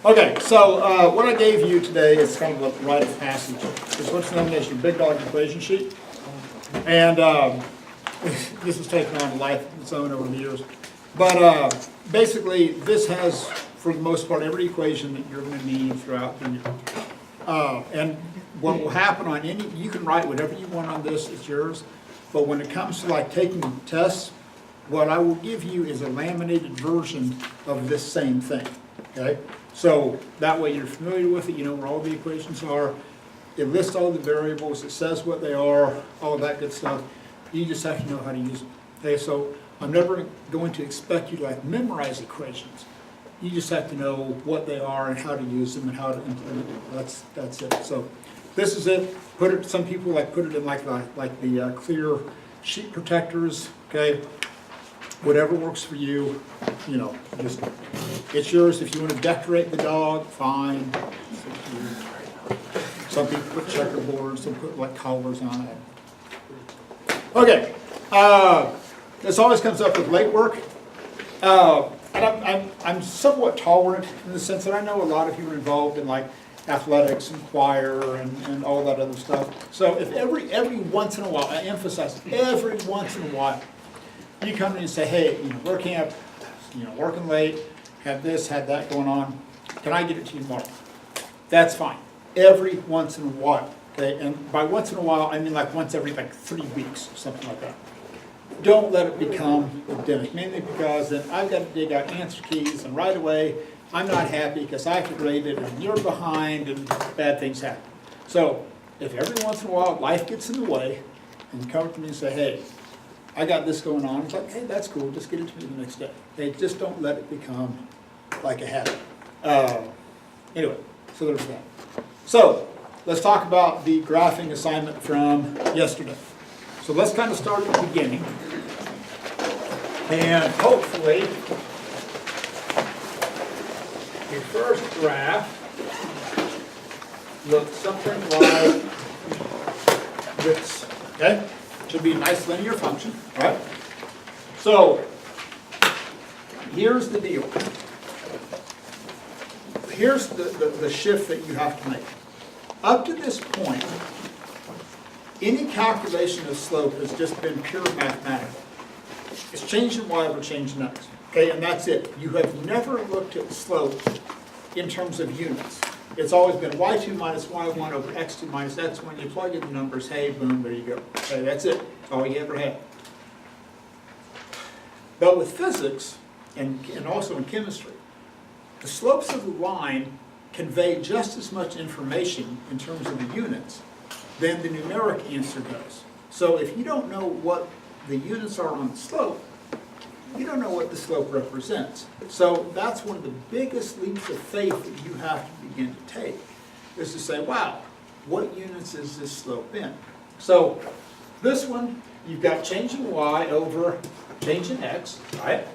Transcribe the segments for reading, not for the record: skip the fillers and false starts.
Okay, so what I gave you today is kind of a rite of passage. It's what's known as your big dog equation sheet. And this has taken on a life of its own over the years. But basically, this has, for the most part, every equation that you're going to need throughout the year. And what will happen on any, you can write whatever you want on this, it's yours. But when it comes to like taking tests, what I will give you is a laminated version of this same thing, okay? So that way you're familiar with it, you know where all the equations are. It lists all the variables, it says what they are, all of that good stuff. You just have to know how to use them. Okay, so I'm never going to expect you to like memorize equations. You just have to know what they are and how to use them and how to implement them. That's it. So this is it. Put it. Some people like put it in like the clear sheet protectors. Okay. Whatever works for you, you know, just it's yours. If you want to decorate the dog, fine. Some people put checkerboards, some put like collars on it. Okay, this always comes up with late work, and I'm somewhat tolerant in the sense that I know a lot of you are involved in like athletics and choir and all that other stuff. So if every once in a while, I emphasize every once in a while, you come in and say, hey, you know, we're camp, you know, working late, had this, had that going on. Can I get it to you tomorrow? That's fine. Every once in a while, okay? And by once in a while, I mean like once every like 3 weeks or something like that. Don't let it become endemic, mainly because then I've got to dig out answer keys, and right away, I'm not happy because I could rate it, and you're behind, and bad things happen. So if every once in a while life gets in the way, and you come to me and say, hey, I got this going on. It's like, hey, that's cool. Just get it to me the next day. Hey, just don't let it become like a habit. Anyway, so there's that. So let's talk about the graphing assignment from yesterday. So let's kind of start at the beginning. And hopefully, your first graph looks something like this. Okay? Should be a nice linear function, right? So here's the deal. Here's the shift that you have to make. Up to this point, any calculation of slope has just been pure mathematical. It's changing y over changing x. Okay, and that's it. You have never looked at slope in terms of units. It's always been y2 minus y1 over x2 minus x1. You plug in the numbers, hey, boom, there you go. Okay, that's it. That's all you ever had. But with physics, and also in chemistry, the slopes of the line convey just as much information in terms of the units than the numeric answer does. So if you don't know what the units are on the slope, you don't know what the slope represents. So that's one of the biggest leaps of faith that you have to begin to take, is to say, wow, what units is this slope in? So this one, you've got change in y over change in x, right?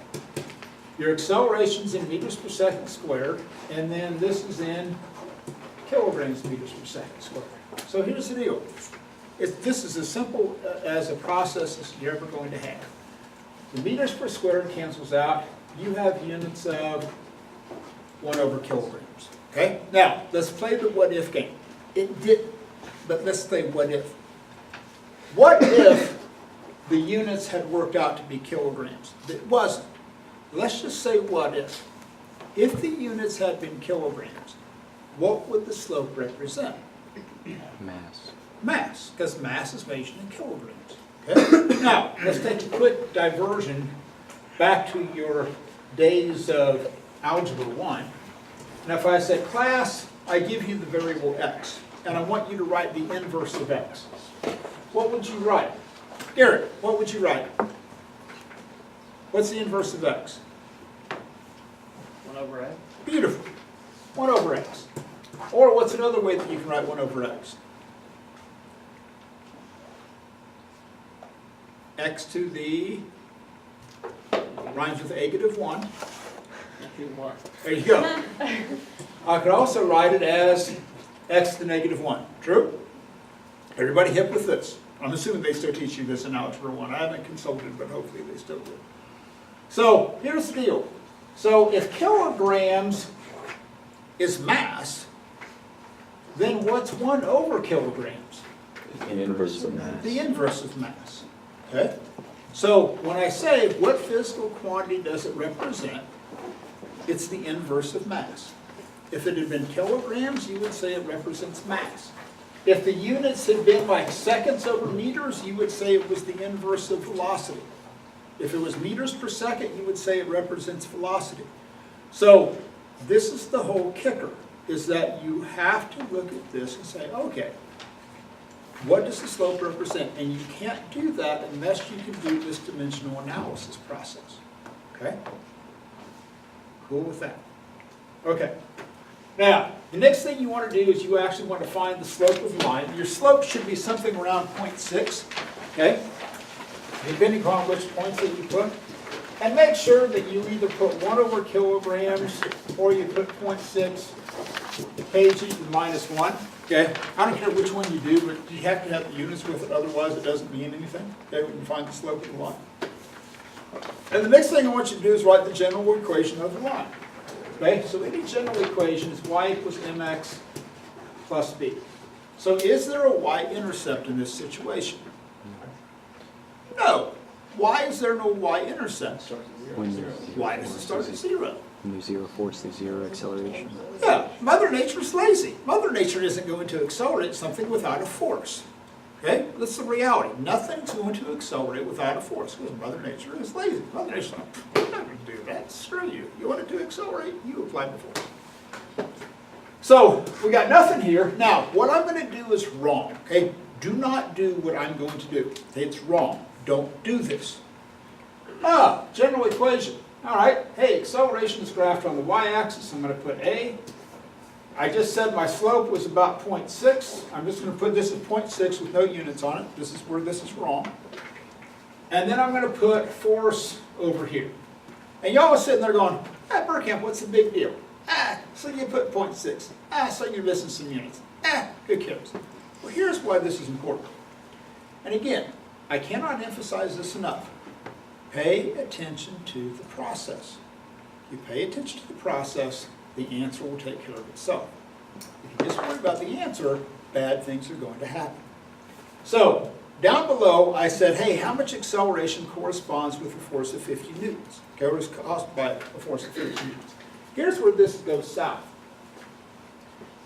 Your acceleration's in meters per second squared, and then this is in kilograms meters per second squared. So here's the deal. This is as simple as a process as you're ever going to have. The meters per squared cancels out. You have units of 1 over kilograms. Okay? Now, let's play the what if game. It didn't, but let's play what if. What if the units had worked out to be kilograms? It wasn't. Let's just say what if. If the units had been kilograms, what would the slope represent? Mass. Mass, because mass is measured in kilograms. Okay? Now, let's take a quick diversion back to your days of Algebra 1. Now, if I say, class, I give you the variable x, and I want you to write the inverse of x. What would you write? Garrett, what would you write? What's the inverse of x? 1 over x. Beautiful. 1 over x. Or what's another way that you can write 1 over x? X to the, rhymes with negative 1. There you go. I could also write it as x to the negative 1. True? Everybody hip with this? I'm assuming they still teach you this in Algebra 1. I haven't consulted, but hopefully they still do. So here's the deal. So if kilograms is mass, then what's 1 over kilograms? Inverse of mass. The inverse of mass. Okay? So when I say what physical quantity does it represent, it's the inverse of mass. If it had been kilograms, you would say it represents mass. If the units had been like seconds over meters, you would say it was the inverse of velocity. If it was meters per second, you would say it represents velocity. So this is the whole kicker, is that you have to look at this and say, okay, what does the slope represent? And you can't do that unless you can do this dimensional analysis process. Okay? Cool with that? Okay. Now, the next thing you want to do is you actually want to find the slope of the line. Your slope should be something around 0.6. Okay? Depending on which points that you put. And make sure that you either put 1 over kilograms or you put 0.6 kg to the minus 1. Okay? I don't care which one you do, but you have to have the units with it, otherwise it doesn't mean anything. Okay, when you find the slope of the line. And the next thing I want you to do is write the general equation of the line. Okay? So any general equation is y equals mx plus b. So is there a y-intercept in this situation? No. Why is there no y-intercept? Why does it start at 0? When there's zero force, there's zero acceleration. Yeah, Mother Nature's lazy. Mother Nature isn't going to accelerate something without a force. Okay? That's the reality. Nothing's going to accelerate without a force because Mother Nature is lazy. Mother Nature's like, I'm not going to do that. Screw you. You want it to accelerate? You apply the force. So, we got nothing here. Now, what I'm going to do is wrong. Okay? Do not do what I'm going to do. Okay? It's wrong. Don't do this. General equation. All right, hey, acceleration is graphed on the y-axis. I'm going to put A. I just said my slope was about 0.6. I'm just going to put this at 0.6 with no units on it. This is where this is wrong. And then I'm going to put force over here. And y'all are sitting there going, Burkamp, what's the big deal? So you put 0.6. So you're missing some units. Who cares? Well, here's why this is important. And again, I cannot emphasize this enough. Pay attention to the process. You pay attention to the process, the answer will take care of itself. If you just worry about the answer, bad things are going to happen. So, down below, I said, hey, how much acceleration corresponds with a force of 50 newtons? Okay, or is caused by a force of 50 newtons. Here's where this goes south.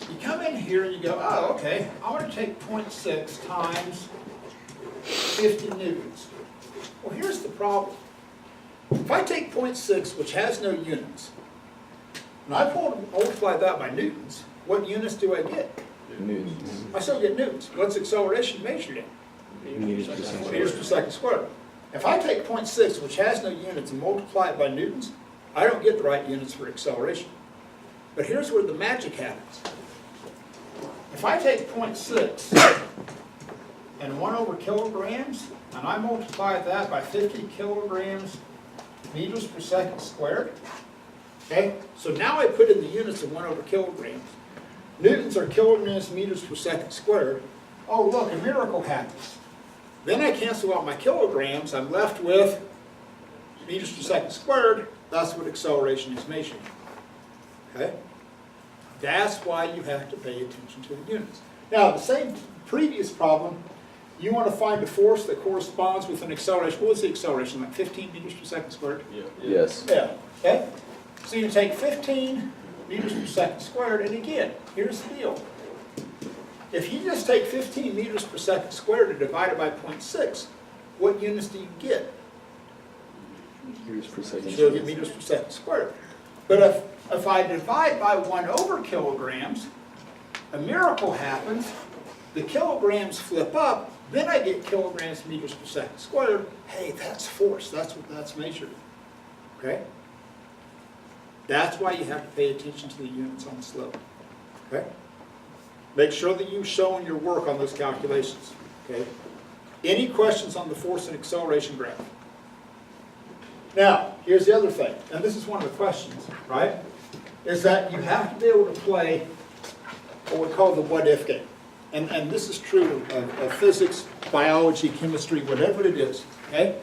You come in here and you go, oh, okay, I want to take 0.6 times 50 newtons. Well, here's the problem. If I take 0.6, which has no units, and I multiply that by newtons, what units do I get? Newtons. I still get newtons. What's acceleration measured in? Meters per second. Meters per second squared. If I take 0.6, which has no units, and multiply it by newtons, I don't get the right units for acceleration. But here's where the magic happens. If I take 0.6 and 1 over kilograms, and I multiply that by 50 kilograms meters per second squared, okay? So now I put in the units of 1 over kilograms. Newtons are kilograms meters per second squared. Oh, look, a miracle happens. Then I cancel out my kilograms. I'm left with meters per second squared. That's what acceleration is measured. Okay? That's why you have to pay attention to the units. Now, the same previous problem, you want to find a force that corresponds with an acceleration. What was the acceleration? Like 15 meters per second squared? Yeah. Yes. Yeah. Okay? So you take 15 meters per second squared, and again, here's the deal. If you just take 15 meters per second squared and divide it by 0.6, what units do you get? Meters per second. You still get meters per second squared. But if I divide by 1 over kilograms, a miracle happens. The kilograms flip up, then I get kilograms meters per second squared. Hey, that's force. That's what that's measured. Okay? That's why you have to pay attention to the units on the slope. Okay? Make sure that you've shown your work on those calculations. Okay? Any questions on the force and acceleration graph? Now, here's the other thing, and this is one of the questions, right? Is that you have to be able to play what we call the what-if game. And this is true of physics, biology, chemistry, whatever it is, okay?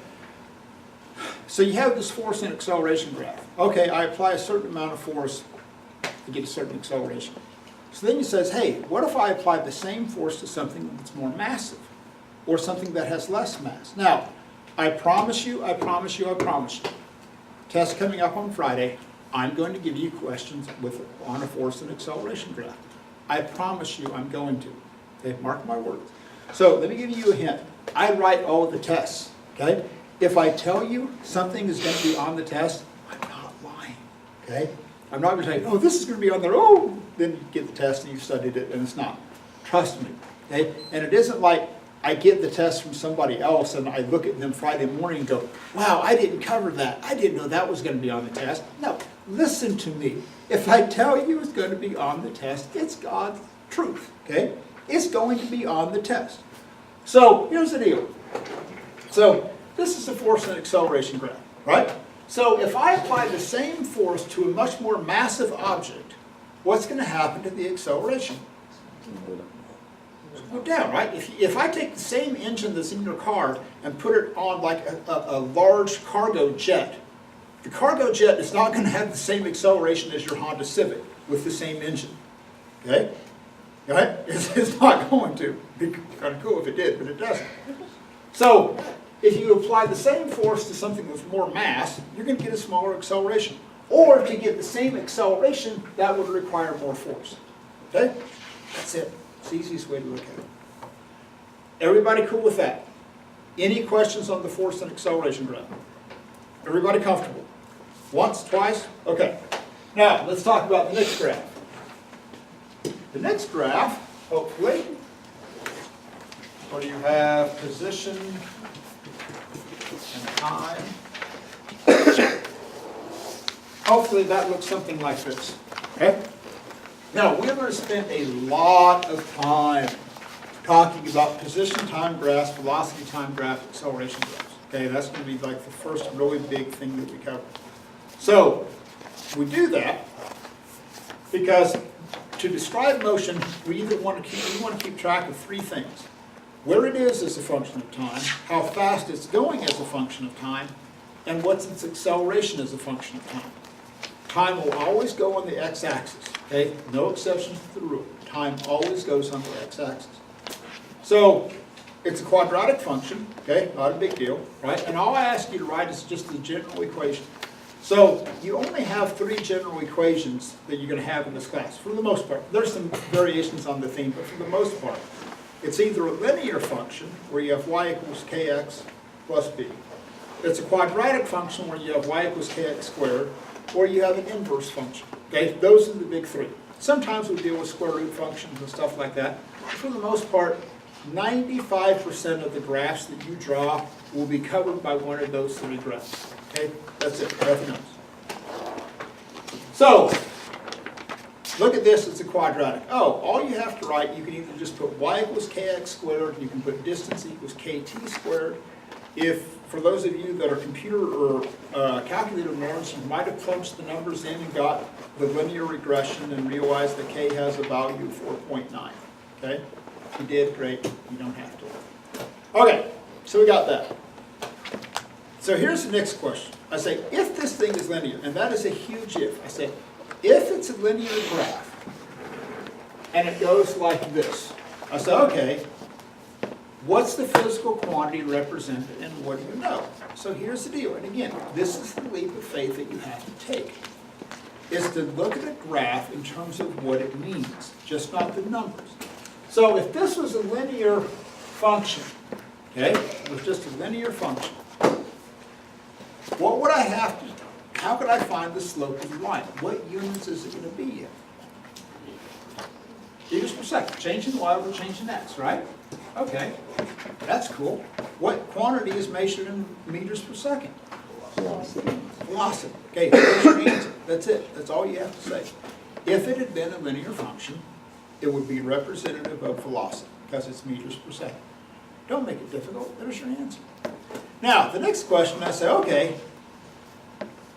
So you have this force and acceleration graph. Okay, I apply a certain amount of force. to get a certain acceleration. So then he says, hey, what if I applied the same force to something that's more massive, or something that has less mass? Now, I promise you, test coming up on Friday, I'm going to give you questions on a force and acceleration graph. I promise you I'm going to. Okay, mark my words. So let me give you a hint. I write all of the tests, okay? If I tell you something is going to be on the test, I'm not lying, okay? I'm not going to say, oh, this is going to be on there, oh, then you get the test and you studied it, and it's not. Trust me, okay? And it isn't like I get the test from somebody else and I look at them Friday morning and go, wow, I didn't cover that. I didn't know that was going to be on the test. No, listen to me. If I tell you it's going to be on the test, it's God's truth, okay? It's going to be on the test. So here's the deal. So this is a force and acceleration graph, right? So if I apply the same force to a much more massive object, what's going to happen to the acceleration? Go down, right? If I take the same engine that's in your car and put it on like a large cargo jet, the cargo jet is not going to have the same acceleration as your Honda Civic with the same engine, okay? Right? It's not going to. It'd be kind of cool if it did, but it doesn't. So if you apply the same force to something with more mass, you're going to get a smaller acceleration. Or to get the same acceleration, that would require more force. Okay? That's it. It's the easiest way to look at it. Everybody cool with that? Any questions on the force and acceleration graph? Everybody comfortable? Once, twice? Okay. Now, let's talk about the next graph. The next graph, hopefully, what do you have? Position and time. Hopefully that looks something like this. Okay? Now, we're going to spend a lot of time talking about position time graphs, velocity time graph, acceleration graphs. Okay, that's going to be like the first really big thing that we cover. So, we do that because to describe motion, we want to keep track of three things. Where it is as a function of time, how fast it's going as a function of time, and what's its acceleration as a function of time. Time will always go on the x-axis, okay? No exceptions to the rule. Time always goes on the x-axis. So, it's a quadratic function, okay? Not a big deal, right? And all I ask you to write is just the general equation. So, you only have three general equations that you're going to have in this class, for the most part. There's some variations on the theme, but for the most part, it's either a linear function, where you have y equals kx plus b. It's a quadratic function, where you have y equals kx squared, or you have an inverse function. Okay, those are the big three. Sometimes we deal with square root functions and stuff like that. For the most part, 95% of the graphs that you draw will be covered by one of those three graphs. Okay, that's it, nothing else. So, look at this, it's a quadratic. Oh, all you have to write, you can either just put y equals kx squared, you can put distance equals kt squared. If, for those of you that are computer or calculator nerds, you might have punched the numbers in and got the linear regression and realized that k has a value of 4.9. Okay? If you did, great. You don't have to. Okay, so we got that. So here's the next question. I say, if this thing is linear, and that is a huge if. I say, if it's a linear graph, and it goes like this, I say, okay, what's the physical quantity represented and what do you know? So here's the deal. And again, this is the leap of faith that you have to take. Is to look at a graph in terms of what it means, just not the numbers. So if this was a linear function, okay, it was just a linear function, what would I have to, how could I find the slope of the line? What units is it going to be in? Meters per second. Changing y over changing x, right? Okay, that's cool. What quantity is measured in meters per second? Velocity. Velocity. Okay, there's your answer. That's it. That's all you have to say. If it had been a linear function, it would be representative of velocity because it's meters per second. Don't make it difficult. There's your answer. Now, the next question, I say, okay,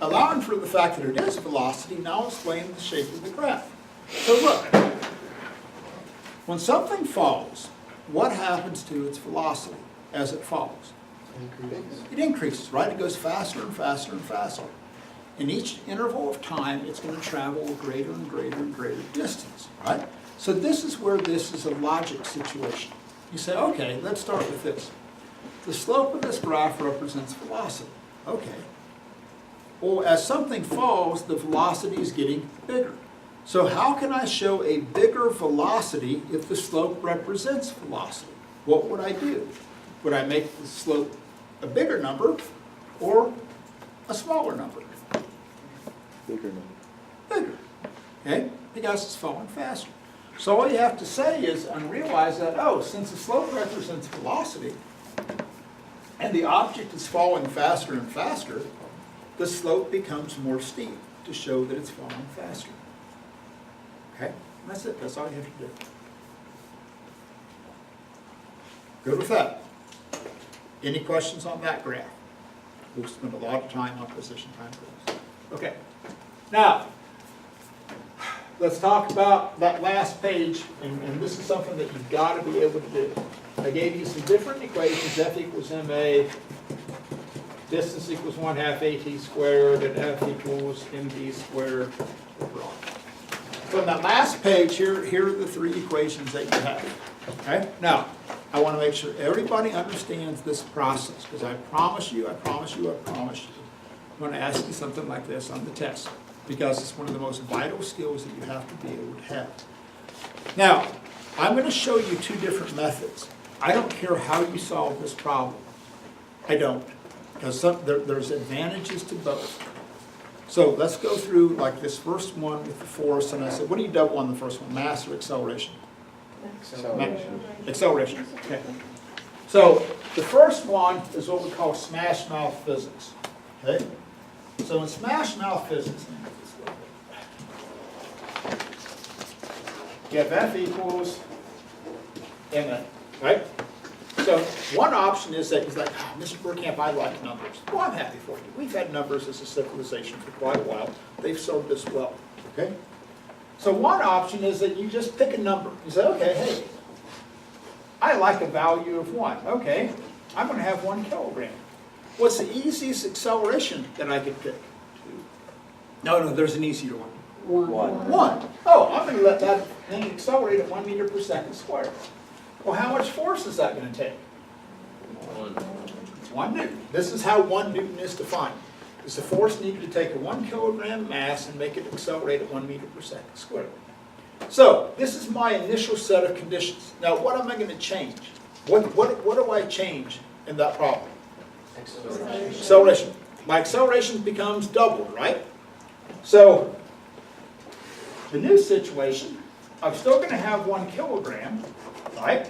allowing for the fact that it is velocity, now explain the shape of the graph. So look, when something falls, what happens to its velocity as it falls? It increases, right? It goes faster and faster and faster. in each interval of time, it's going to travel a greater and greater and greater distance, right? So this is where this is a logic situation. You say, okay, let's start with this. The slope of this graph represents velocity. Okay. Well, as something falls, the velocity is getting bigger. So how can I show a bigger velocity if the slope represents velocity? What would I do? Would I make the slope a bigger number or a smaller number? Bigger number. Bigger, okay? Because it's falling faster. So all you have to say is, and realize that, oh, since the slope represents velocity, and the object is falling faster and faster, the slope becomes more steep to show that it's falling faster. Okay? And that's it. That's all you have to do. Good with that. Any questions on that graph? We'll spend a lot of time on position time graphs. Okay. Now, let's talk about that last page, and this is something that you've got to be able to do. I gave you some different equations, F equals ma, distance equals 1/2 at squared, and F equals md squared overall. From that last page, here are the three equations that you have. Okay? Now, I want to make sure everybody understands this process, because I promise you, I'm going to ask you something like this on the test, because it's one of the most vital skills that you have to be able to have. Now, I'm going to show you two different methods. I don't care how you solve this problem. I don't, because there's advantages to both. So let's go through like this first one with the force, and I said, what do you double on the first one, mass or acceleration? Acceleration. Acceleration, okay. So the first one is what we call smash mouth physics, okay? So in smash mouth physics, you have F equals ma, right? So one option is that he's like, oh, Mr. Burkamp, I like numbers. Well, I'm happy for you. We've had numbers as a civilization for quite a while. They've served us well, okay? So one option is that you just pick a number. You say, okay, hey, I like a value of 1. Okay, I'm going to have 1 kilogram. What's the easiest acceleration that I could pick? No, there's an easier one. 1. Oh, I'm going to let that thing accelerate at 1 meter per second squared. Well, how much force is that going to take? 1 Newton. This is how 1 Newton is defined. It's the force needed to take a 1 kilogram mass and make it accelerate at 1 meter per second squared. So, this is my initial set of conditions. Now, what am I going to change? What do I change in that problem? Acceleration. My acceleration becomes doubled, right? So, the new situation, I'm still going to have 1 kilogram, right?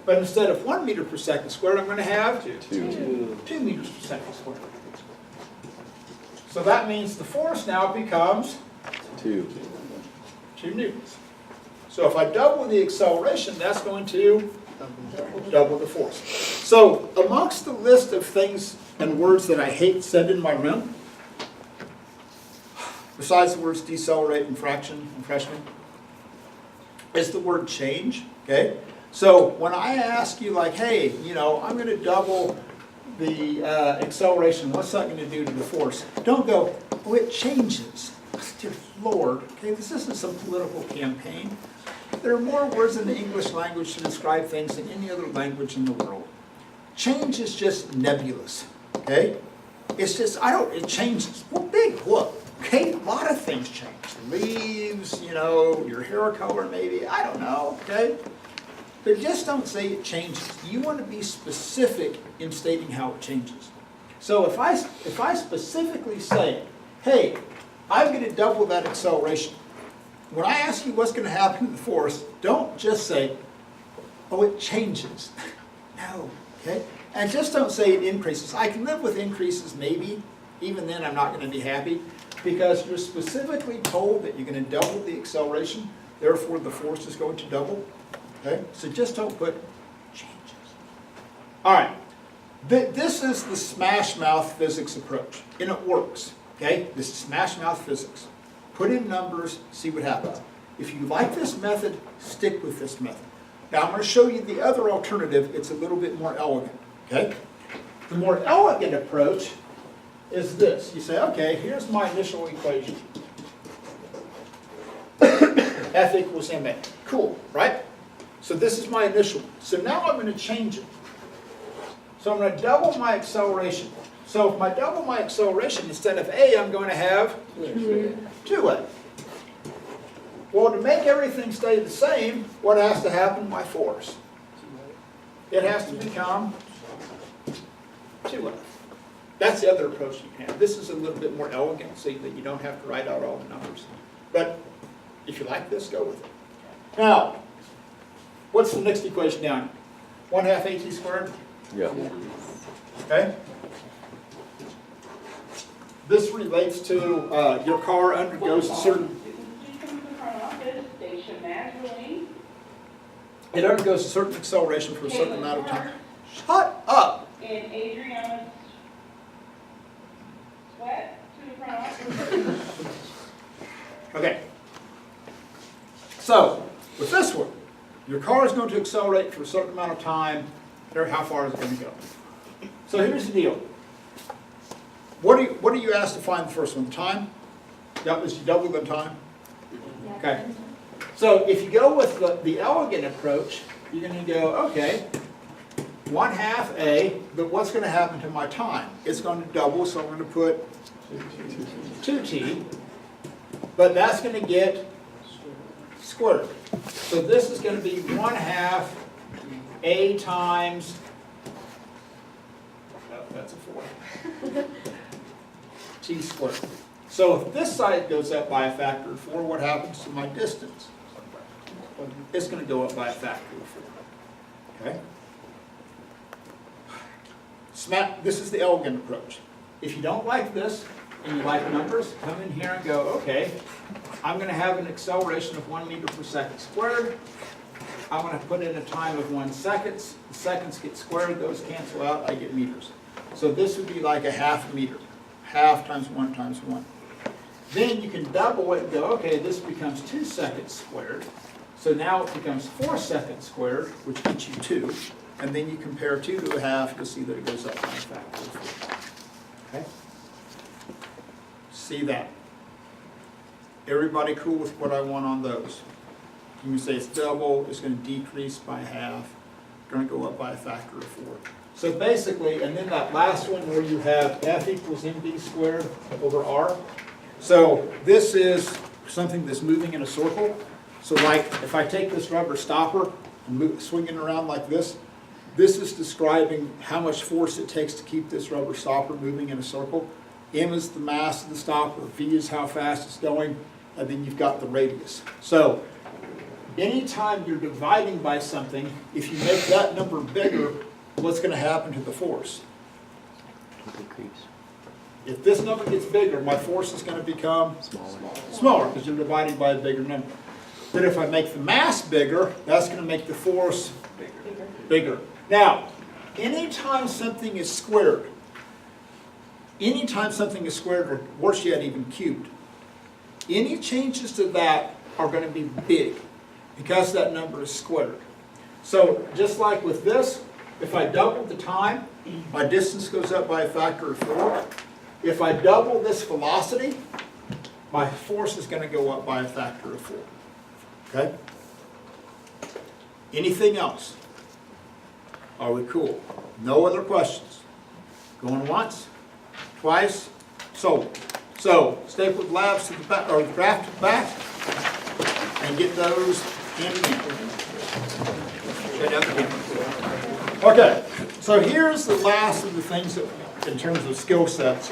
But instead of 1 meter per second squared, I'm going to have 2 meters per second squared. So that means the force now becomes 2 newtons. So if I double the acceleration, that's going to double the force. So amongst the list of things and words that I hate said in my room, besides the words decelerate and fraction and freshman, is the word change, okay? So when I ask you like, hey, you know, I'm going to double the acceleration, what's that going to do to the force? Don't go, oh, it changes. Dear Lord, okay, this isn't some political campaign. There are more words in the English language to describe things than any other language in the world. Change is just nebulous, okay? It's just, it changes. Well, big, look, okay? A lot of things change. Leaves, you know, your hair color maybe, I don't know, okay? But just don't say it changes. You want to be specific in stating how it changes. So if I specifically say, hey, I'm going to double that acceleration. When I ask you what's going to happen to the force, don't just say, oh, it changes. No, okay? And just don't say it increases. I can live with increases maybe. Even then, I'm not going to be happy because you're specifically told that you're going to double the acceleration. Therefore, the force is going to double. Okay? So just don't put changes. All right. This is the smash mouth physics approach, and it works. Okay? This is smash mouth physics. Put in numbers, see what happens. If you like this method, stick with this method. Now I'm going to show you the other alternative. It's a little bit more elegant. Okay? The more elegant approach is this. You say, okay, here's my initial equation. F equals ma. Cool, right? So this is my initial. So now I'm going to change it. So I'm going to double my acceleration. So if I double my acceleration, instead of a, I'm going to have 2a. Well, to make everything stay the same, what has to happen to my force? It has to become 2a. That's the other approach you can have. This is a little bit more elegant so that you don't have to write out all the numbers. But if you like this, go with it. Now, what's the next equation down? 1/2 at squared? Yeah. Okay? This relates to your car undergoes a certain... It undergoes a certain acceleration for a certain amount of time. Shut up! And Adriana's sweat to the front. Okay. So, with this one, your car is going to accelerate for a certain amount of time. How far is it going to go? So here's the deal. What do you ask to find the first one? The time? That was you double the time? Okay. So if you go with the elegant approach, you're going to go, okay, 1/2 a, but what's going to happen to my time? It's going to double, so I'm going to put 2t, but that's going to get squared. So this is going to be 1/2 a times, oh, that's a 4, t squared. So if this side goes up by a factor of 4, what happens to my distance? It's going to go up by a factor of 4. Okay? This is the elegant approach. If you don't like this, and you like numbers, come in here and go, okay, I'm going to have an acceleration of 1 meter per second squared. I'm going to put in a time of 1 second. The seconds get squared, those cancel out, I get meters. So this would be like a 1/2 meter. 1/2 times 1 times 1. Then you can double it and go, okay, this becomes 2 seconds squared. So now it becomes 4 seconds squared, which gets you 2. And then you compare 2 to 1/2, you'll see that it goes up by a factor of 4. Okay? See that? Everybody cool with what I want on those? You can say it's double, it's going to decrease by 1/2, going to go up by a factor of 4. So basically, and then that last one where you have F equals mv squared over r. So this is something that's moving in a circle. So like if I take this rubber stopper and swing it around like this is describing how much force it takes to keep this rubber stopper moving in a circle. M is the mass of the stopper, V is how fast it's going, and then you've got the radius. So anytime you're dividing by something, if you make that number bigger, what's going to happen to the force? If this number gets bigger, my force is going to become smaller because you're dividing by a bigger number. But if I make the mass bigger, that's going to make the force bigger. Now, anytime something is squared, or worse yet, even cubed, any changes to that are going to be big because that number is squared. So just like with this, if I double the time, my distance goes up by a factor of 4. If I double this velocity, my force is going to go up by a factor of 4. Okay? Anything else? Are we cool? No other questions? Going once? Twice? So staple the labs to the back, or the graph to the back, and get those in again. Okay, so here's the last of the things that, in terms of skill sets,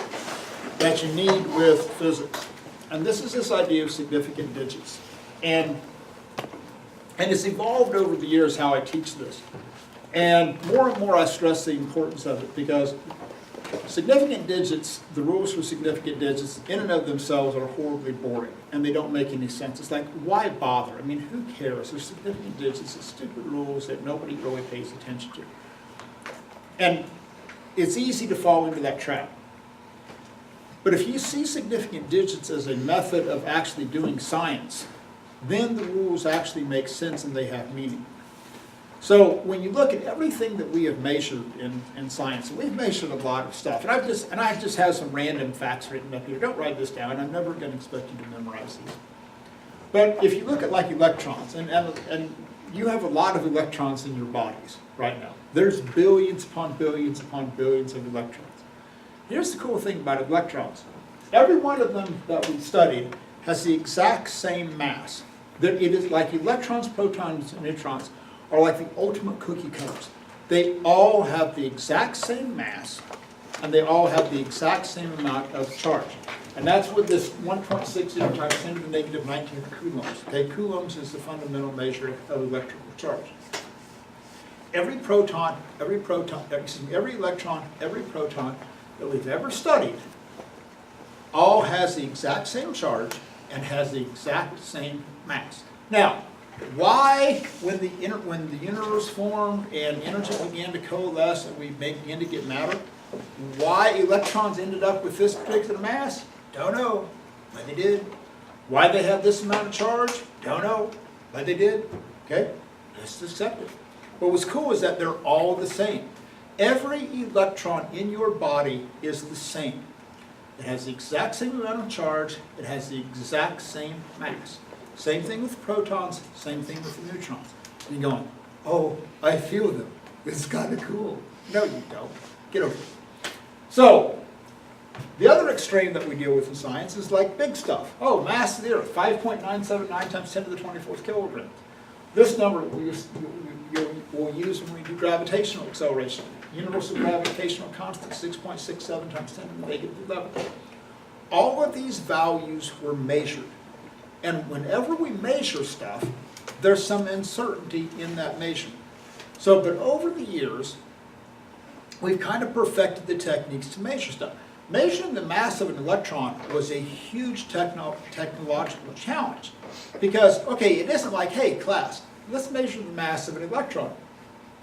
that you need with physics. And this is this idea of significant digits. And it's evolved over the years how I teach this. And more I stress the importance of it because significant digits, the rules for significant digits in and of themselves are horribly boring and they don't make any sense. It's like, why bother? I mean, who cares? They're significant digits, it's stupid rules that nobody really pays attention to. And it's easy to fall into that trap. But if you see significant digits as a method of actually doing science, then the rules actually make sense and they have meaning. So when you look at everything that we have measured in science, we've measured a lot of stuff. And I just have some random facts written up here. Don't write this down. I'm never going to expect you to memorize these. But if you look at like electrons, and you have a lot of electrons in your bodies right now. There's billions upon billions upon billions of electrons. Here's the cool thing about electrons. Every one of them that we studied has the exact same mass. It is like electrons, protons, and neutrons are like the ultimate cookie cutters. They all have the exact same mass, and they all have the exact same amount of charge. And that's what this 1.60 times 10 to the negative 19 coulombs. Okay, coulombs is the fundamental measure of electrical charge. Every electron, every proton that we've ever studied all has the exact same charge and has the exact same mass. Now, why, when the universe formed and energy began to coalesce and we begin to get matter, why electrons ended up with this particular mass? Don't know, but they did. Why they have this amount of charge? Don't know, but they did. Okay, let's accept it. But what's cool is that they're all the same. Every electron in your body is the same. It has the exact same amount of charge. It has the exact same mass. Same thing with protons, same thing with the neutrons. And you're going, oh, I feel them. It's kind of cool. No, you don't. Get over it. So, the other extreme that we deal with in science is like big stuff. Oh, mass of the Earth, 5.979 times 10 to the 24th kilograms. This number we'll use when we do gravitational acceleration. Universal gravitational constant, 6.67 times 10 to the negative 11. All of these values were measured. And whenever we measure stuff, there's some uncertainty in that measurement. So, but over the years, we've kind of perfected the techniques to measure stuff. Measuring the mass of an electron was a huge technological challenge. Because, okay, it isn't like, hey, class, let's measure the mass of an electron.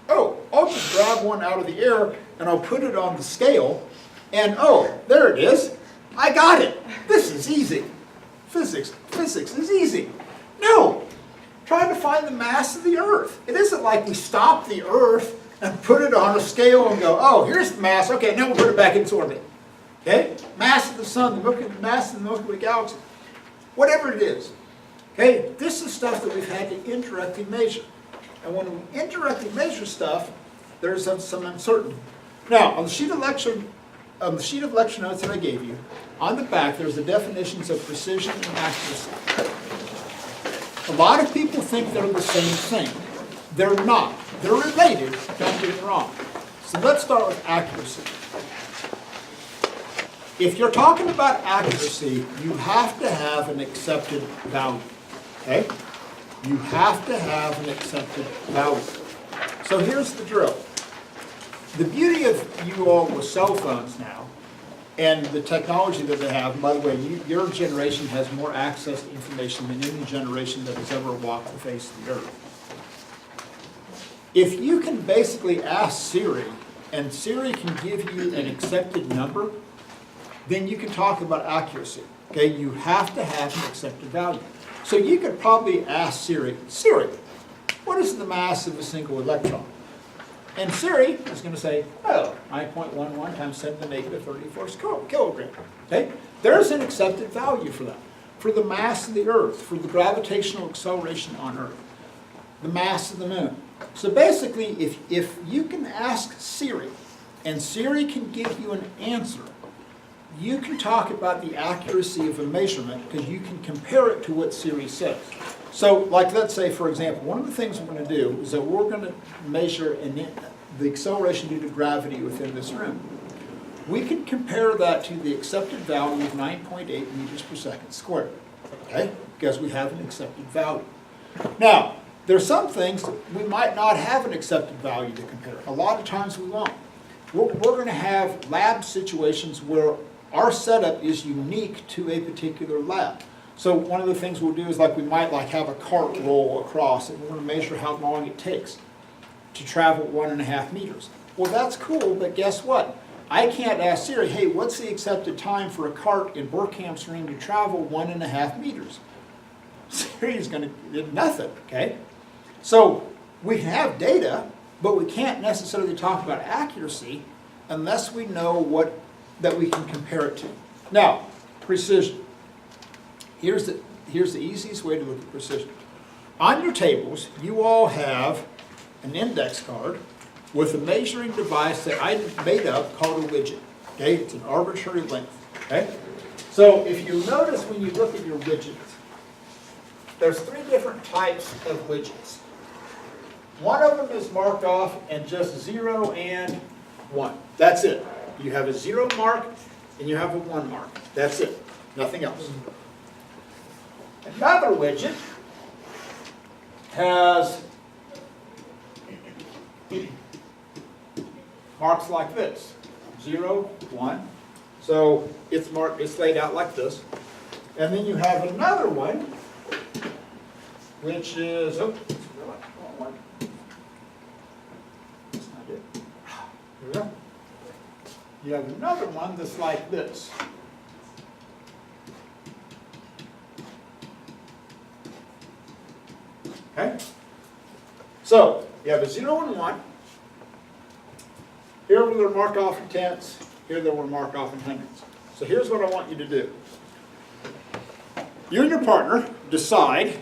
Oh, I'll just grab one out of the air and I'll put it on the scale, and oh, there it is. I got it. This is easy. Physics is easy. No, trying to find the mass of the Earth. It isn't like we stop the Earth and put it on a scale and go, oh, here's the mass. Okay, now we'll put it back into orbit. Okay, mass of the sun, the mass of the Milky Way galaxy, whatever it is. Okay, this is stuff that we've had to indirectly measure. And when we indirectly measure stuff, there's some uncertainty. Now, on the sheet of lecture notes that I gave you, on the back there's the definitions of precision and accuracy. A lot of people think they're the same thing. They're not. They're related, don't get it wrong. So let's start with accuracy. If you're talking about accuracy, you have to have an accepted value. Okay? You have to have an accepted value. So here's the drill. The beauty of you all with cell phones now, and the technology that they have, and by the way, your generation has more access to information than any generation that has ever walked the face of the earth. If you can basically ask Siri, and Siri can give you an accepted number, then you can talk about accuracy. Okay, you have to have an accepted value. So you could probably ask Siri, Siri, what is the mass of a single electron? And Siri is going to say, oh, 9.11 times 10 to the negative 34th kilogram. Okay, there's an accepted value for that. For the mass of the Earth, for the gravitational acceleration on Earth, the mass of the moon. So basically, if you can ask Siri, and Siri can give you an answer, you can talk about the accuracy of a measurement because you can compare it to what Siri says. So, like, let's say, for example, one of the things we're going to do is that we're going to measure the acceleration due to gravity within this room. We can compare that to the accepted value of 9.8 meters per second squared, okay? Because we have an accepted value. Now, there are some things that we might not have an accepted value to compare. A lot of times we won't. We're going to have lab situations where our setup is unique to a particular lab. So one of the things we'll do is we might have a cart roll across and we're going to measure how long it takes to travel 1.5 meters. Well, that's cool, but guess what? I can't ask Siri, hey, what's the accepted time for a cart in Burkham's ring to travel 1.5 meters? Siri's going to do nothing, okay? So we can have data, but we can't necessarily talk about accuracy unless we know that we can compare it to. Now, precision. Here's the easiest way to look at precision. On your tables, you all have an index card with a measuring device that I made up called a widget. Okay, it's an arbitrary length. Okay, so if you notice when you look at your widgets, there's 3 different types of widgets. One of them is marked off and just 0 and 1. That's it. You have a 0 mark and you have a 1 mark. That's it. Nothing else. Another widget has marks like this. 0, 1. So it's marked, it's laid out like this. And then you have another one, which is, oh, it's the wrong one. That's not it. Here we go. You have another one that's like this. Okay? So, you have a 0 and 1. Here they're marked off in tenths. Here they were marked off in hundredths. So here's what I want you to do. You and your partner decide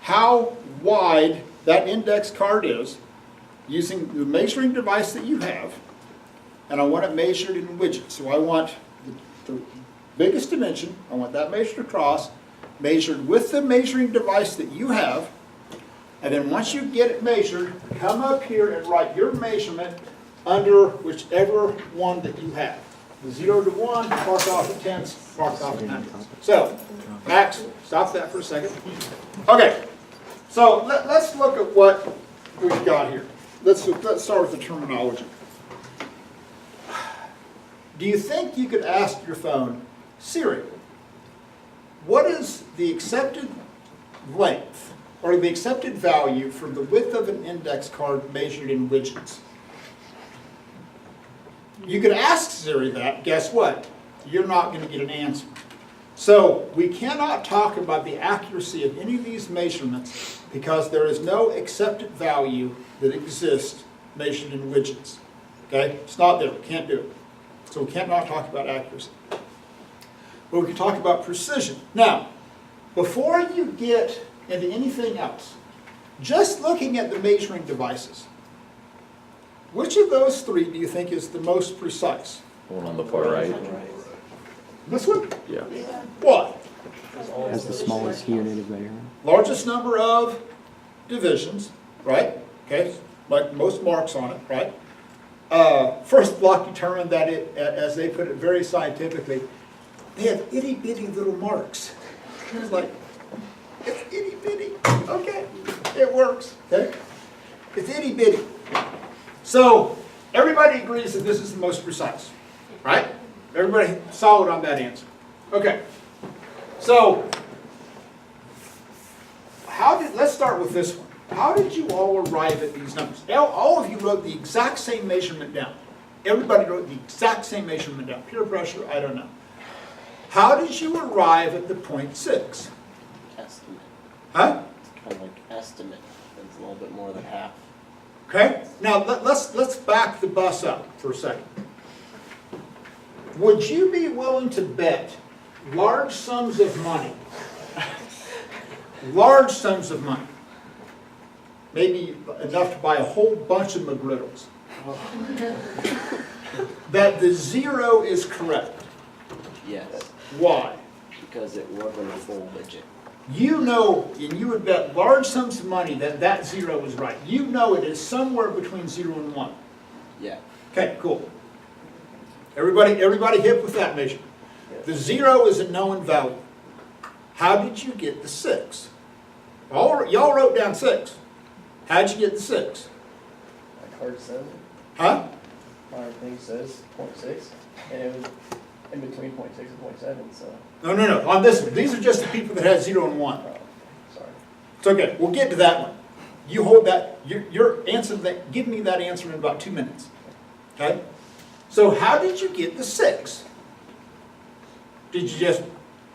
how wide that index card is using the measuring device that you have. And I want it measured in widgets. So I want the biggest dimension, I want that measured across, measured with the measuring device that you have. And then once you get it measured, come up here and write your measurement under whichever one that you have. The 0 to 1, mark off in tenths, mark off in hundredths. So, Max, stop that for a second. Okay, so let's look at what we've got here. Let's start with the terminology. Do you think you could ask your phone, Siri, what is the accepted length or the accepted value for the width of an index card measured in widgets? You could ask Siri that, guess what? You're not going to get an answer. So we cannot talk about the accuracy of any of these measurements because there is no accepted value that exists measured in widgets. Okay? It's not there. We can't do it. So we cannot talk about accuracy. But we can talk about precision. Now, before you get into anything else, just looking at the measuring devices, which of those 3 do you think is the most precise? One on the far right. This one? Yeah. What? Has the smallest unit of measurement. Largest number of divisions, right? Okay, like most marks on it, right? First block determined that it, as they put it very scientifically, they have itty bitty little marks. It's like, it's itty bitty. Okay, it works. Okay, it's itty bitty. So everybody agrees that this is the most precise, right? Everybody solid on that answer. Okay. So let's start with this one. How did you all arrive at these numbers? All of you wrote the exact same measurement down. Everybody wrote the exact same measurement down. Pure pressure, I don't know. How did you arrive at the 0.6? Estimate. Huh? Kind of like estimate. It's a little bit more than half. Okay. Now let's back the bus up for a second. Would you be willing to bet large sums of money, large sums of money, maybe enough to buy a whole bunch of McGriddles, that the 0 is correct? Yes, Why? because it wasn't a full widget. You know, and you would bet large sums of money that that 0 is right. You know it is somewhere between 0 and 1. Yeah. Okay, cool. Everybody hip with that measure. The 0 is a known value. How did you get the 6? Y'all wrote down 6. How'd you get the 6? My card says it. Huh? My thing says 0.6, and it was in between 0.6 and 0.7, so. No. On this one. These are just the people that had 0 and 1. Oh, sorry. It's okay. We'll get to that one. You hold that. Your answer. Give me that answer in about 2 minutes. Okay. So how did you get the 6? Did you just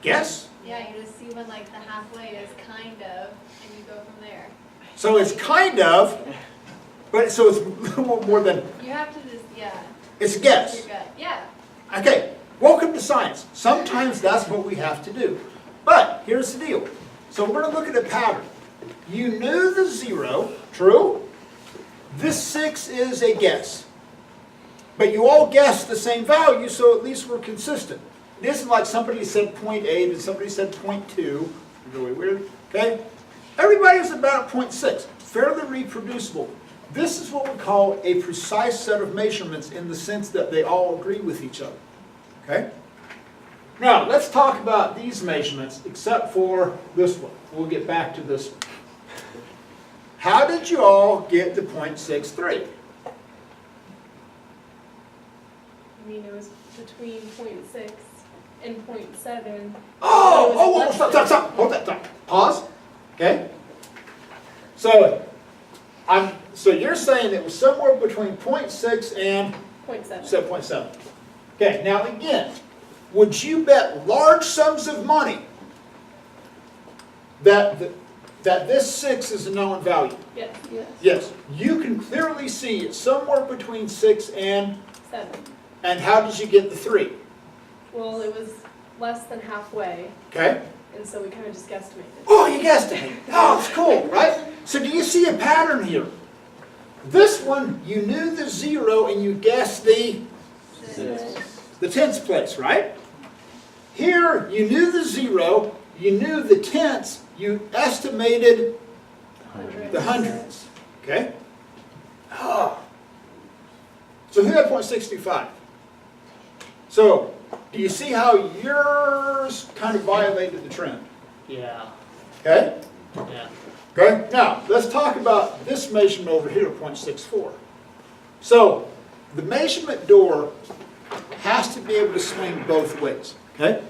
guess? Yeah, you just see when like the halfway is kind of, and you go from there. So it's kind of, But, so it's a little more than, You have to just, yeah. it's a guess. Your gut. Yeah. Okay, welcome to science. Sometimes that's what we have to do. But here's the deal. So we're going to look at a pattern. You knew the 0, true? This 6 is a guess. But you all guessed the same value, so at least we're consistent. It isn't like somebody said 0.8 and somebody said 0.2. Really weird, okay? Everybody's about 0.6. Fairly reproducible. This is what we call a precise set of measurements in the sense that they all agree with each other. Okay? Now, let's talk about these measurements except for this one. We'll get back to this one. How did you all get to 0.63? I mean, it was between 0.6 and 0.7. Oh, stop. Hold that, stop. Pause. Okay? So you're saying it was somewhere between 0.6 and 0.7. 7.7. Okay, now again, would you bet large sums of money that this 6 is a known value? Yes. Yes. Yes. You can clearly see it's somewhere between 6 and 7. And how did you get the 3? Well, it was less than halfway, Okay. and so we kind of just guesstimated. Oh, you guessed it. Oh, it's cool, right? So do you see a pattern here? This one, you knew the 0 and you guessed the tens place, right? Here, you knew the 0, you knew the tenths, you estimated the hundreds. Okay? Oh. So who had 0.65? So, do you see how yours kind of violated the trend? Yeah, Okay? yeah. Okay? Now, let's talk about this measurement over here, 0.64. So, the measurement door has to be able to swing both ways. Okay?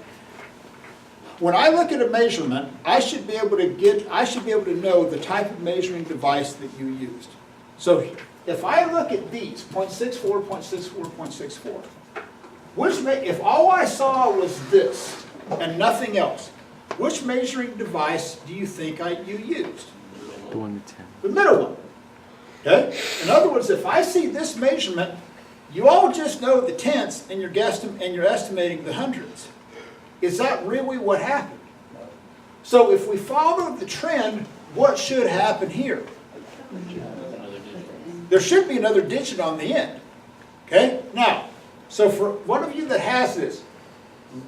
When I look at a measurement, I should be able to know the type of measuring device that you used. So, if I look at these, 0.64, 0.64, 0.64, if all I saw was this and nothing else, which measuring device do you think you used? The 1 to 10. The middle one. Okay? In other words, if I see this measurement, you all just know the tenths and you're estimating the hundreds. Is that really what happened? So if we follow the trend, what should happen here? There should be another digit on the end. Okay? Now, so for one of you that has this,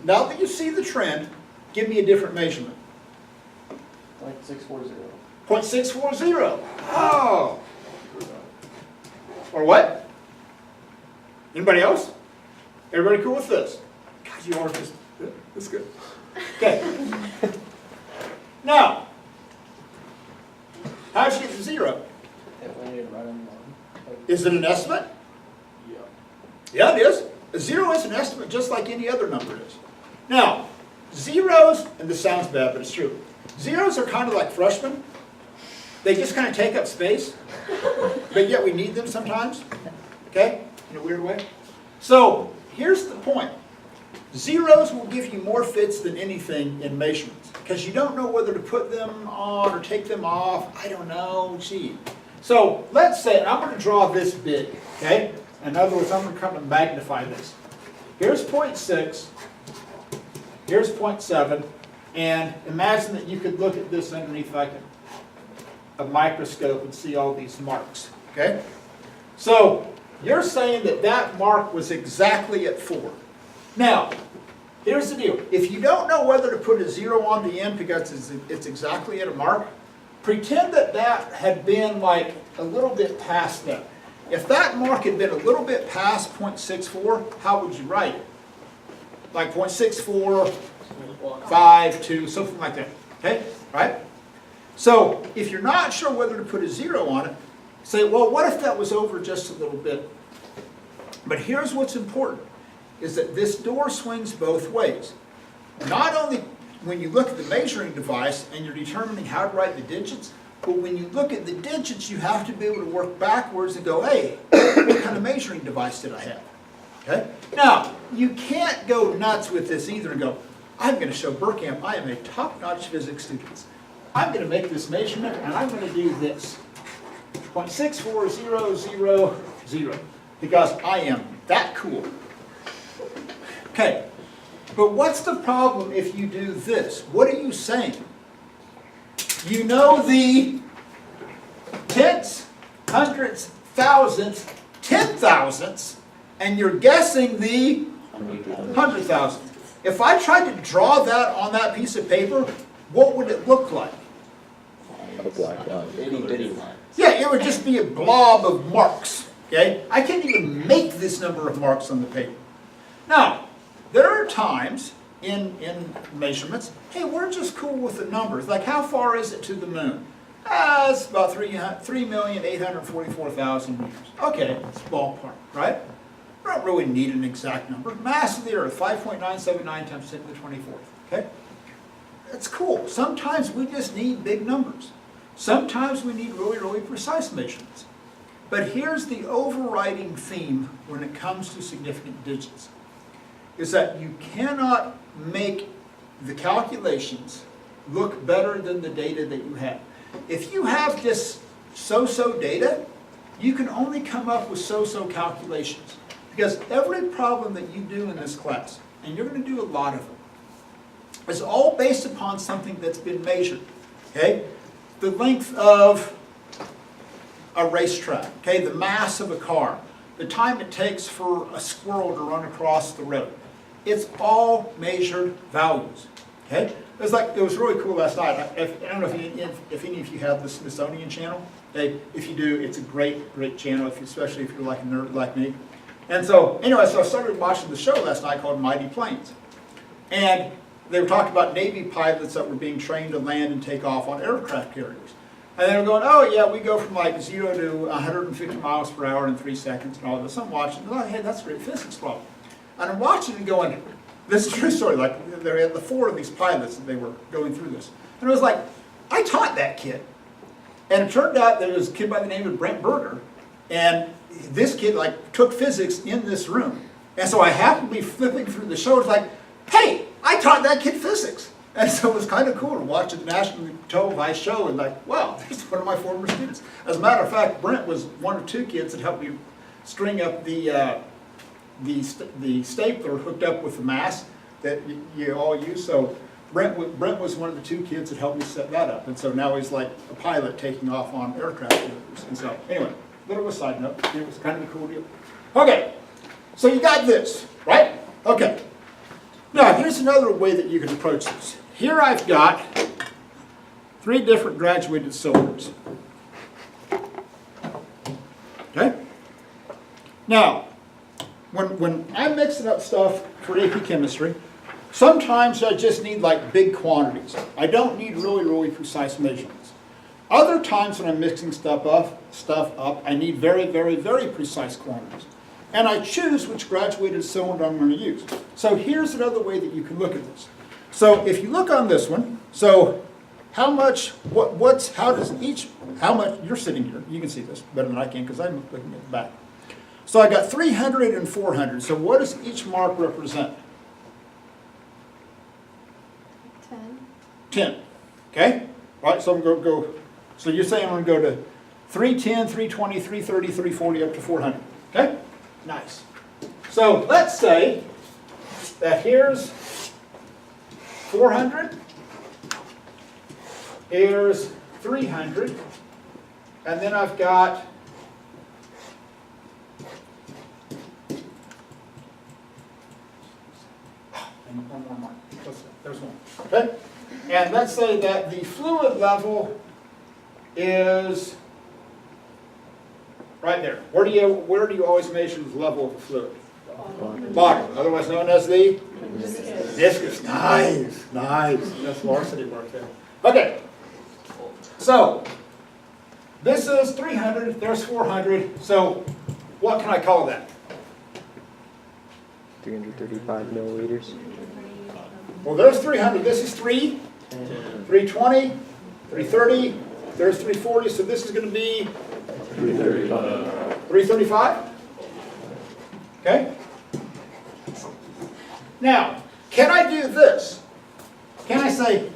now that you see the trend, give me a different measurement. Like 640. 0.640. Oh. Or what? Anybody else? Everybody cool with this? God, you are just, that's good. Okay. Now, how'd you get to 0? It landed right on the line. Is it an estimate? Yeah. Yeah, it is. A 0 is an estimate just like any other number is. Now, zeros, and this sounds bad, but it's true. Zeros are kind of like freshmen. They just kind of take up space, but yet we need them sometimes. Okay? In a weird way. So, here's the point. Zeros will give you more fits than anything in measurements, because you don't know whether to put them on or take them off. I don't know. Gee. So, let's say, and I'm going to draw this big, okay? In other words, I'm going to come and magnify this. Here's 0.6, here's 0.7, and imagine that you could look at this underneath like a microscope and see all these marks, okay? So, you're saying that that mark was exactly at 4. Now, here's the deal. If you don't know whether to put a 0 on the end because it's exactly at a mark, pretend that that had been like a little bit past that. If that mark had been a little bit past 0.64, how would you write it? Like 0.64, 5, 2, something like that. Okay? Right? So, if you're not sure whether to put a 0 on it, say, well, what if that was over just a little bit? But here's what's important, is that this door swings both ways. Not only when you look at the measuring device and you're determining how to write the digits, but when you look at the digits, you have to be able to work backwards and go, hey, what kind of measuring device did I have? Okay? Now, you can't go nuts with this either and go, I'm going to show Burkamp I am a top-notch physics student. I'm going to make this measurement and I'm going to do this. 0.640000, because I am that cool. Okay, but what's the problem if you do this? What are you saying? You know the tenths, hundredths, thousandths, 10,000ths, and you're guessing the 100,000th. If I tried to draw that on that piece of paper, what would it look like? A black line. Itty bitty line. Yeah, it would just be a blob of marks, okay? I can't even make this number of marks on the paper. Now, there are times in measurements, hey, we're just cool with the numbers. Like, how far is it to the moon? It's about 3,844,000 meters. Okay, it's ballpark, right? We don't really need an exact number. Mass of the Earth, 5.979 times 10 to the 24th, okay? That's cool. Sometimes we just need big numbers. Sometimes we need really, really precise measurements. But here's the overriding theme when it comes to significant digits, is that you cannot make the calculations look better than the data that you have. If you have just so-so data, you can only come up with so-so calculations. Because every problem that you do in this class, and you're going to do a lot of them, is all based upon something that's been measured. Okay? The length of a racetrack, okay? The mass of a car, the time it takes for a squirrel to run across the road. It's all measured values. Okay? It was really cool last night. I don't know if any of you have the Smithsonian channel. If you do, it's a great channel, especially if you're like a nerd like me. And so, anyway, so I started watching the show last night called Mighty Planes. And they were talking about Navy pilots that were being trained to land and take off on aircraft carriers. And they were going, oh yeah, we go from like 0 to 150 miles per hour in 3 seconds and all this. I'm watching, oh hey, that's a great physics problem. And I'm watching and going, this is a true story, like they had the 4 of these pilots and they were going through this. And it was like, I taught that kid. And it turned out there was a kid by the name of Brent Berger, and this kid like took physics in this room. And so I happened to be flipping through the show, it's like, hey, I taught that kid physics. And so it was kind of cool to watch a nationally televised show and like, wow, this is one of my former students. As a matter of fact, Brent was 1 or 2 kids that helped me string up the stapler hooked up with the mast that you all use. So Brent was one of the 2 kids that helped me set that up. And so now he's like a pilot taking off on aircraft carriers. And so anyway, little side note, it was kind of a cool deal. Okay, so you got this, right? Okay. Now here's another way that you can approach this. Here I've got 3 different graduated cylinders. Okay? Now, when I'm mixing up stuff for AP Chemistry, sometimes I just need like big quantities. I don't need really, really precise measurements. Other times when I'm mixing stuff up, I need very, very, very precise quantities. And I choose which graduated cylinder I'm going to use. So here's another way that you can look at this. So if you look on this one, so how much, how much, you're sitting here, you can see this better than I can because I'm looking at the back. So I got 300 and 400. So what does each mark represent? 10. 10. Okay? All right, so I'm going to go, so you're saying I'm going to go to 310, 320, 330, 340, up to 400. Okay? Nice. So let's say that here's 400, here's 300, and then I've got one more mark. There's one. Okay? And let's say that the fluid level is right there. Where do you always measure the level of the fluid? Bottom, otherwise known as the viscous. Nice, nice. That's varsity work there. Okay. So this is 300. There's 400. So what can I call that? 335 milliliters. Well, there's 300. This is 320, 330. There's 340. So this is going to be 335. Okay? Now, can I do this? Can I say,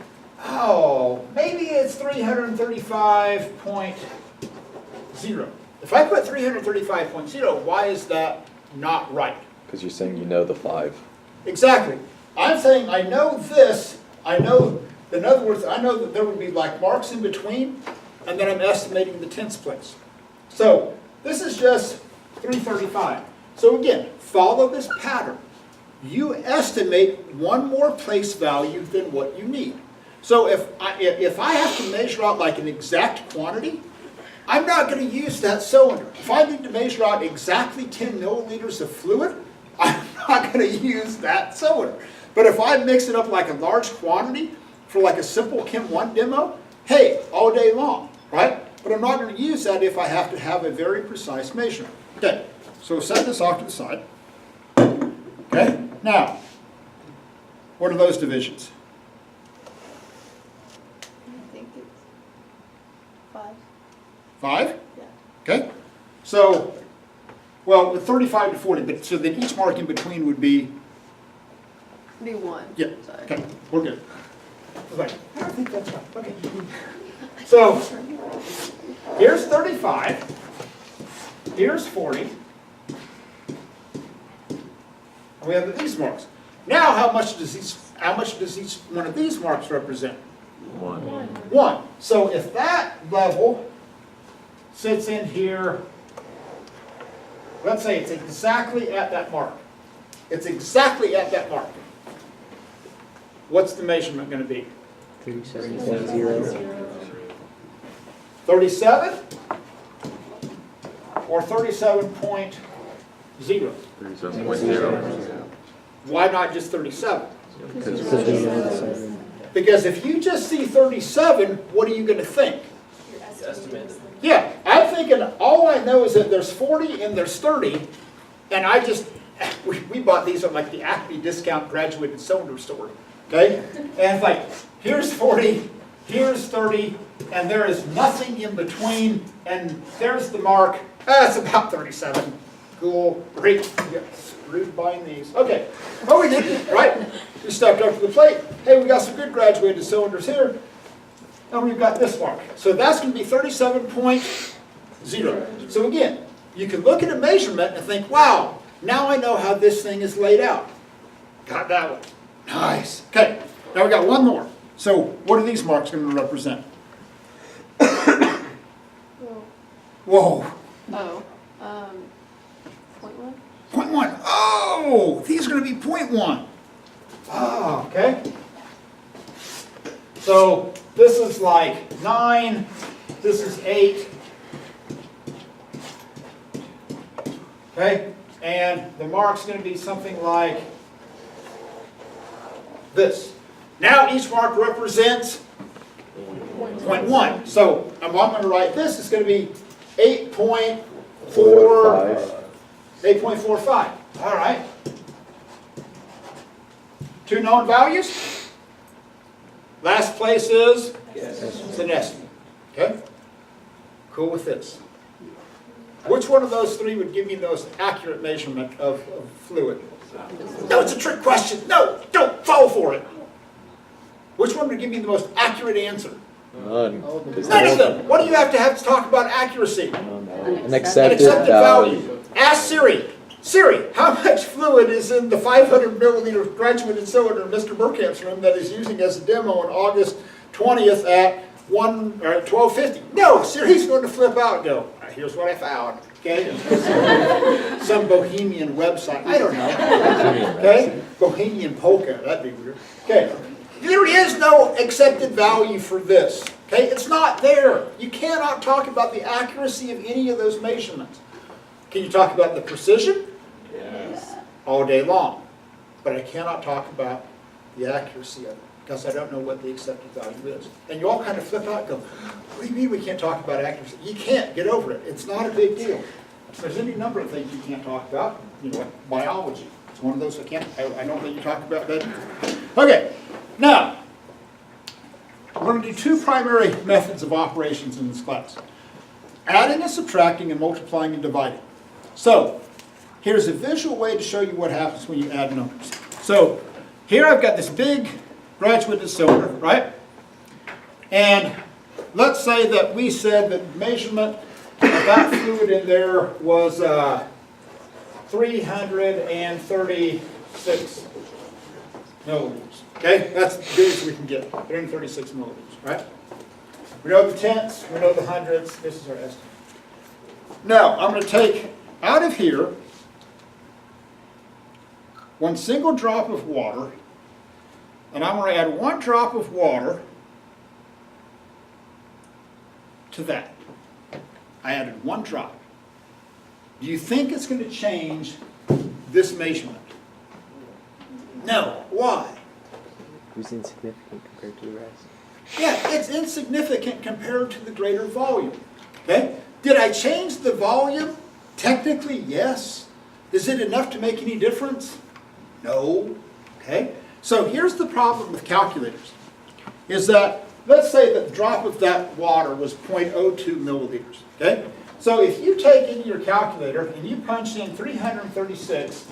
oh, maybe it's 335.6 0. If I put 335.0, why is that not right? Because you're saying you know the 5. Exactly. I'm saying I know this, I know, in other words, I know that there would be like marks in between, and then I'm estimating the tens place. So this is just 335. So again, follow this pattern. You estimate one more place value than what you need. So if I have to measure out like an exact quantity, I'm not going to use that cylinder. If I need to measure out exactly 10 milliliters of fluid, I'm not going to use that cylinder. But if I mix it up like a large quantity for like a simple Chem 1 demo, hey, all day long, right? But I'm not going to use that if I have to have a very precise measurement. Okay, so set this off to the side. Okay, now, what are those divisions? I think it's 5. 5? Yeah. Okay, so, well, with 35 to 40, but so then each mark in between would be, Be 1. yeah, Sorry. okay, we're good. Okay, I don't think that's right, okay. So, here's 35, here's 40, and we have these marks. Now, how much does each one of these marks represent? 1. 1. So if that level sits in here, let's say it's exactly at that mark. It's exactly at that mark. What's the measurement going to be? 37.0. 37 or 37.0? 37.0. Why not just 37? Because we know the cylinder. Because if you just see 37, what are you going to think? Your estimate. Yeah, I'm thinking all I know is that there's 40 and there's 30, and I just, we bought these at like the Acme discount graduated cylinder store, okay? And it's like, here's 40, here's 30, and there is nothing in between, and there's the mark. That's about 37. Cool, great. Get screwed buying these. Okay, well we did, right? We stepped up to the plate. Hey, we got some good graduated cylinders here. And we've got this mark. So that's going to be 37.0. So again, you can look at a measurement and think, wow, now I know how this thing is laid out. Got that one. Nice. Okay, now we got one more. So what are these marks going to represent? Whoa. Oh, 0.1? 0.1. Oh, these are going to be 0.1. Ah, okay. So this is like 9, this is 8. Okay, and the mark's going to be something like this. Now each mark represents 0.1. So I'm going to write this. It's going to be 8.45. All right. 2 known values. Last place is it's an estimate. Okay? Cool with this. Which one of those 3 would give me the most accurate measurement of fluid? No, it's a trick question. No, don't fall for it. Which one would give me the most accurate answer? None. None of them. What do you have to talk about accuracy? An accepted An value. Ask Siri. Siri, how much fluid is in the 500 milliliter graduated cylinder in Mr. Burkamp's room that he's using as a demo on August 20th at 12:50? No, Siri's going to flip out and go, here's what I found. Okay? Some bohemian website. I don't know. Okay? Bohemian polka. That'd be weird. Okay. There is no accepted value for this. Okay? It's not there. You cannot talk about the accuracy of any of those measurements. Can you talk about the precision? Yes. All day long. But I cannot talk about the accuracy of it because I don't know what the accepted value is. And you all kind of flip out and go, what do you mean we can't talk about accuracy? You can't. Get over it. It's not a big deal. There's any number of things you can't talk about. You know, biology. It's one of those I don't think you talk about that. Okay. Now, we're going to do 2 primary methods of operations in this class. Adding and subtracting and multiplying and dividing. So, here's a visual way to show you what happens when you add numbers. So, here I've got this big graduated cylinder, right? And let's say that we said that measurement that fluid in there was 336 milliliters. Okay, that's as big as we can get, 336 milliliters, right? We know the tenths, we know the hundredths, this is our estimate. Now, I'm going to take out of here one single drop of water, and I'm going to add 1 drop of water to that. I added 1 drop. Do you think it's going to change this measurement? No. Why? It was insignificant compared to the rest. Yeah, it's insignificant compared to the greater volume. Okay? Did I change the volume? Technically, yes. Is it enough to make any difference? No. Okay? So here's the problem with calculators. Is that, let's say that the drop of that water was 0.02 milliliters. Okay? So if you take into your calculator and you punch in 336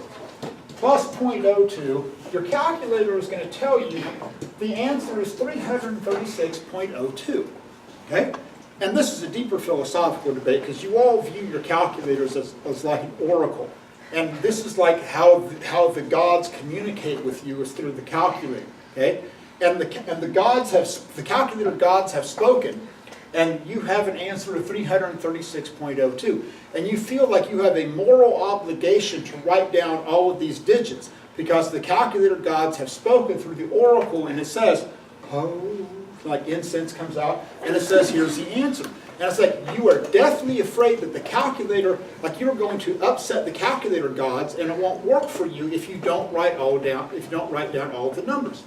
plus 0.02, your calculator is going to tell you the answer is 336.02. Okay? And this is a deeper philosophical debate because you all view your calculators as like an oracle. And this is like how the gods communicate with you is through the calculator. Okay? And the calculator gods have spoken, and you have an answer of 336.02. And you feel like you have a moral obligation to write down all of these digits because the calculator gods have spoken through the oracle, and it says, oh, like incense comes out, and it says, here's the answer. And it's like you are deathly afraid that the calculator, like you're going to upset the calculator gods, and it won't work for you if you don't write all down, if you don't write down all of the numbers.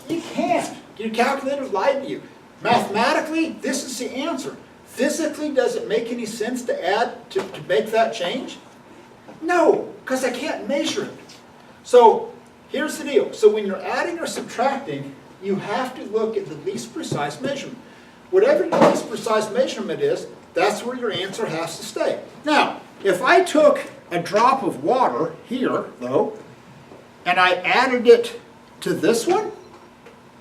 You can't. Your calculator lied to you. Mathematically, this is the answer. Physically, does it make any sense to add, to make that change? No, because I can't measure it. So here's the deal. So when you're adding or subtracting, you have to look at the least precise measurement. Whatever your least precise measurement is, that's where your answer has to stay. Now, if I took a drop of water here, though, and I added it to this one,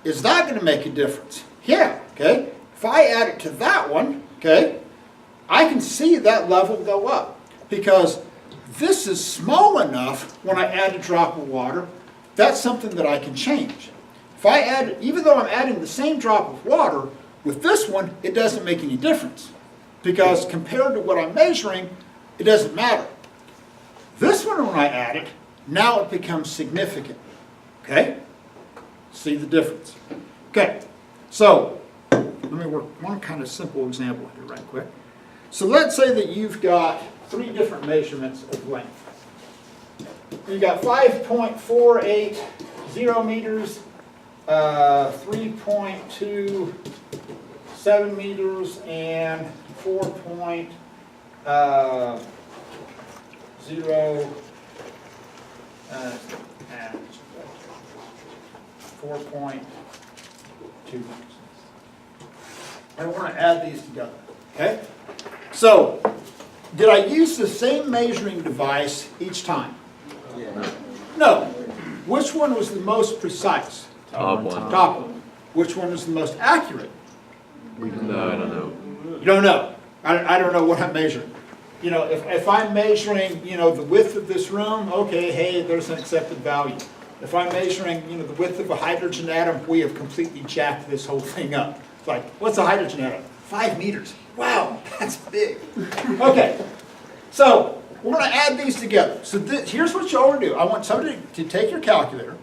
is that going to make a difference? Yeah, okay. If I add it to that one, okay, I can see that level go up because this is small enough when I add a drop of water, that's something that I can change. If I add, even though I'm adding the same drop of water, with this one, it doesn't make any difference because compared to what I'm measuring, it doesn't matter. This one, when I add it, now it becomes significant. Okay? See the difference. Okay, so let me work one kind of simple example here right quick. So let's say that you've got 3 different measurements of length. You've got 5.480 meters, 3.27 meters, and 4.0 4.2. I want to add these together, okay? So, did I use the same measuring device each time? Yeah. No. Which one was the most precise? Top one. Top one. Which one was the most accurate? No, I don't know. You don't know. I don't know what I'm measuring. You know, if I'm measuring, you know, the width of this room, okay, hey, there's an accepted value. If I'm measuring, you know, the width of a hydrogen atom, we have completely jacked this whole thing up. It's like, what's a hydrogen atom? 5 meters. Wow, that's big. Okay, so we're going to add these together. So here's what you ought to do. I want somebody to take your calculator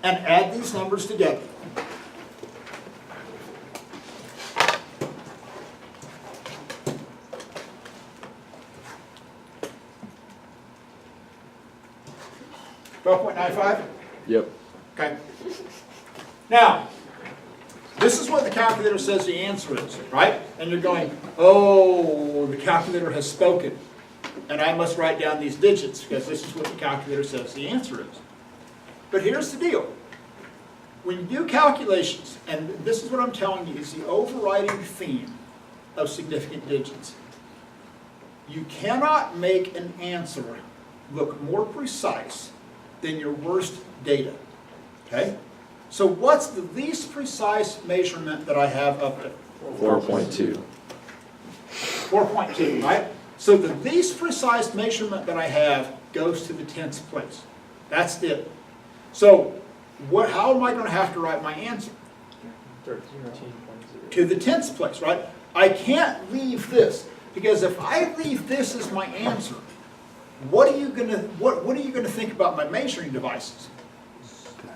and add these numbers together. $12.95? Yep. Okay. Now, this is what the calculator says the answer is, right? And you're going, oh, the calculator has spoken. And I must write down these digits because this is what the calculator says the answer is. But here's the deal. When you do calculations, and this is what I'm telling you is the overriding theme of significant digits, you cannot make an answer look more precise than your worst data. Okay? So what's the least precise measurement that I have up there? 4.2. 4.2, right? So the least precise measurement that I have goes to the tenths place. That's it. So how am I going to have to write my answer? 13.0. To the tenths place, right? I can't leave this, because if I leave this as my answer, what are you gonna think about my measuring devices?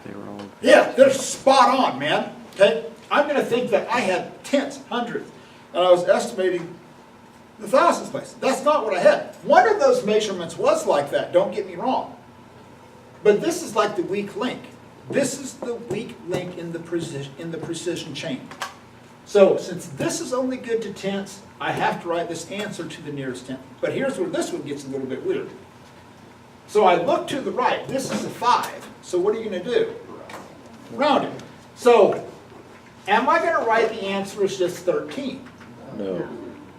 They were all. Yeah, they're spot on, man. Okay, I'm gonna think that I had tenths, hundredths, and I was estimating the thousandths place. That's not what I had. One of those measurements was like that. Don't get me wrong, but this is like the weak link. This is the weak link in the precision chain. So since this is only good to tenths, I have to write this answer to the nearest tenth. But here's where this one gets a little bit weird. So I look to the right. This is a 5. So what are you going to do? Round it. So am I going to write the answer as just 13? No,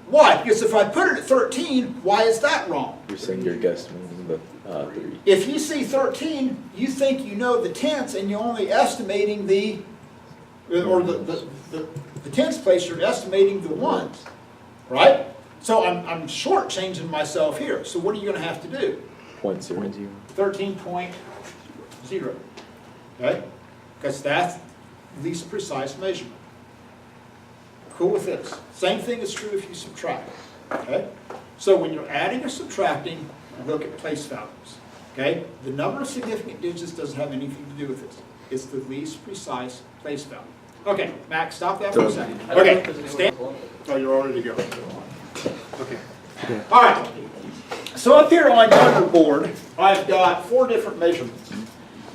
Why? Because if I put it at 13, why is that wrong? you're saying you're guesstimating the 3. If you see 13, you think you know the tenths, and you're only estimating the tenths place, you're estimating the ones, right? So I'm shortchanging myself here. So what are you going to have to do? 0.0. 13.0, okay? Because that's least precise measurement. Cool with this. Same thing is true if you subtract, okay? So when you're adding or subtracting, look at place values, okay? The number of significant digits doesn't have anything to do with this. It's the least precise place value. Okay, Max, stop that for a second. Okay, stand. Oh, you're all ready to go. Okay. All right. So up here on your board, I've got 4 different measurements.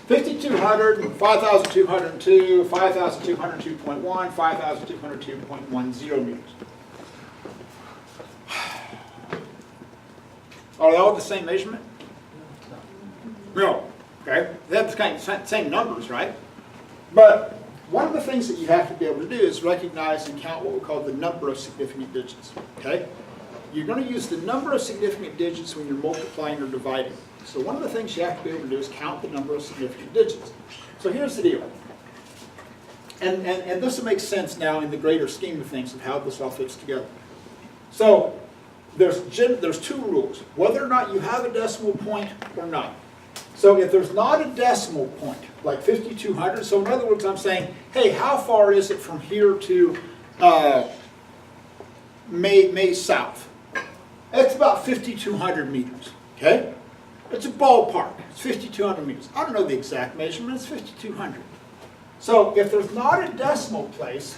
5,200, 5,202, 5,202.1, 5,202.10 meters. Are they all the same measurement? No. Okay. They have the same numbers, right? But one of the things that you have to be able to do is recognize and count what we call the number of significant digits. Okay? You're going to use the number of significant digits when you're multiplying or dividing. So one of the things you have to be able to do is count the number of significant digits. So here's the deal. And this will make sense now in the greater scheme of things of how this all fits together. So there's 2 rules, whether or not you have a decimal point or not. So if there's not a decimal point, like 5,200, so in other words, I'm saying, hey, how far is it from here to May South? It's about 5,200 meters, okay? It's a ballpark. It's 5,200 meters. I don't know the exact measurement. It's 5,200. So if there's not a decimal place,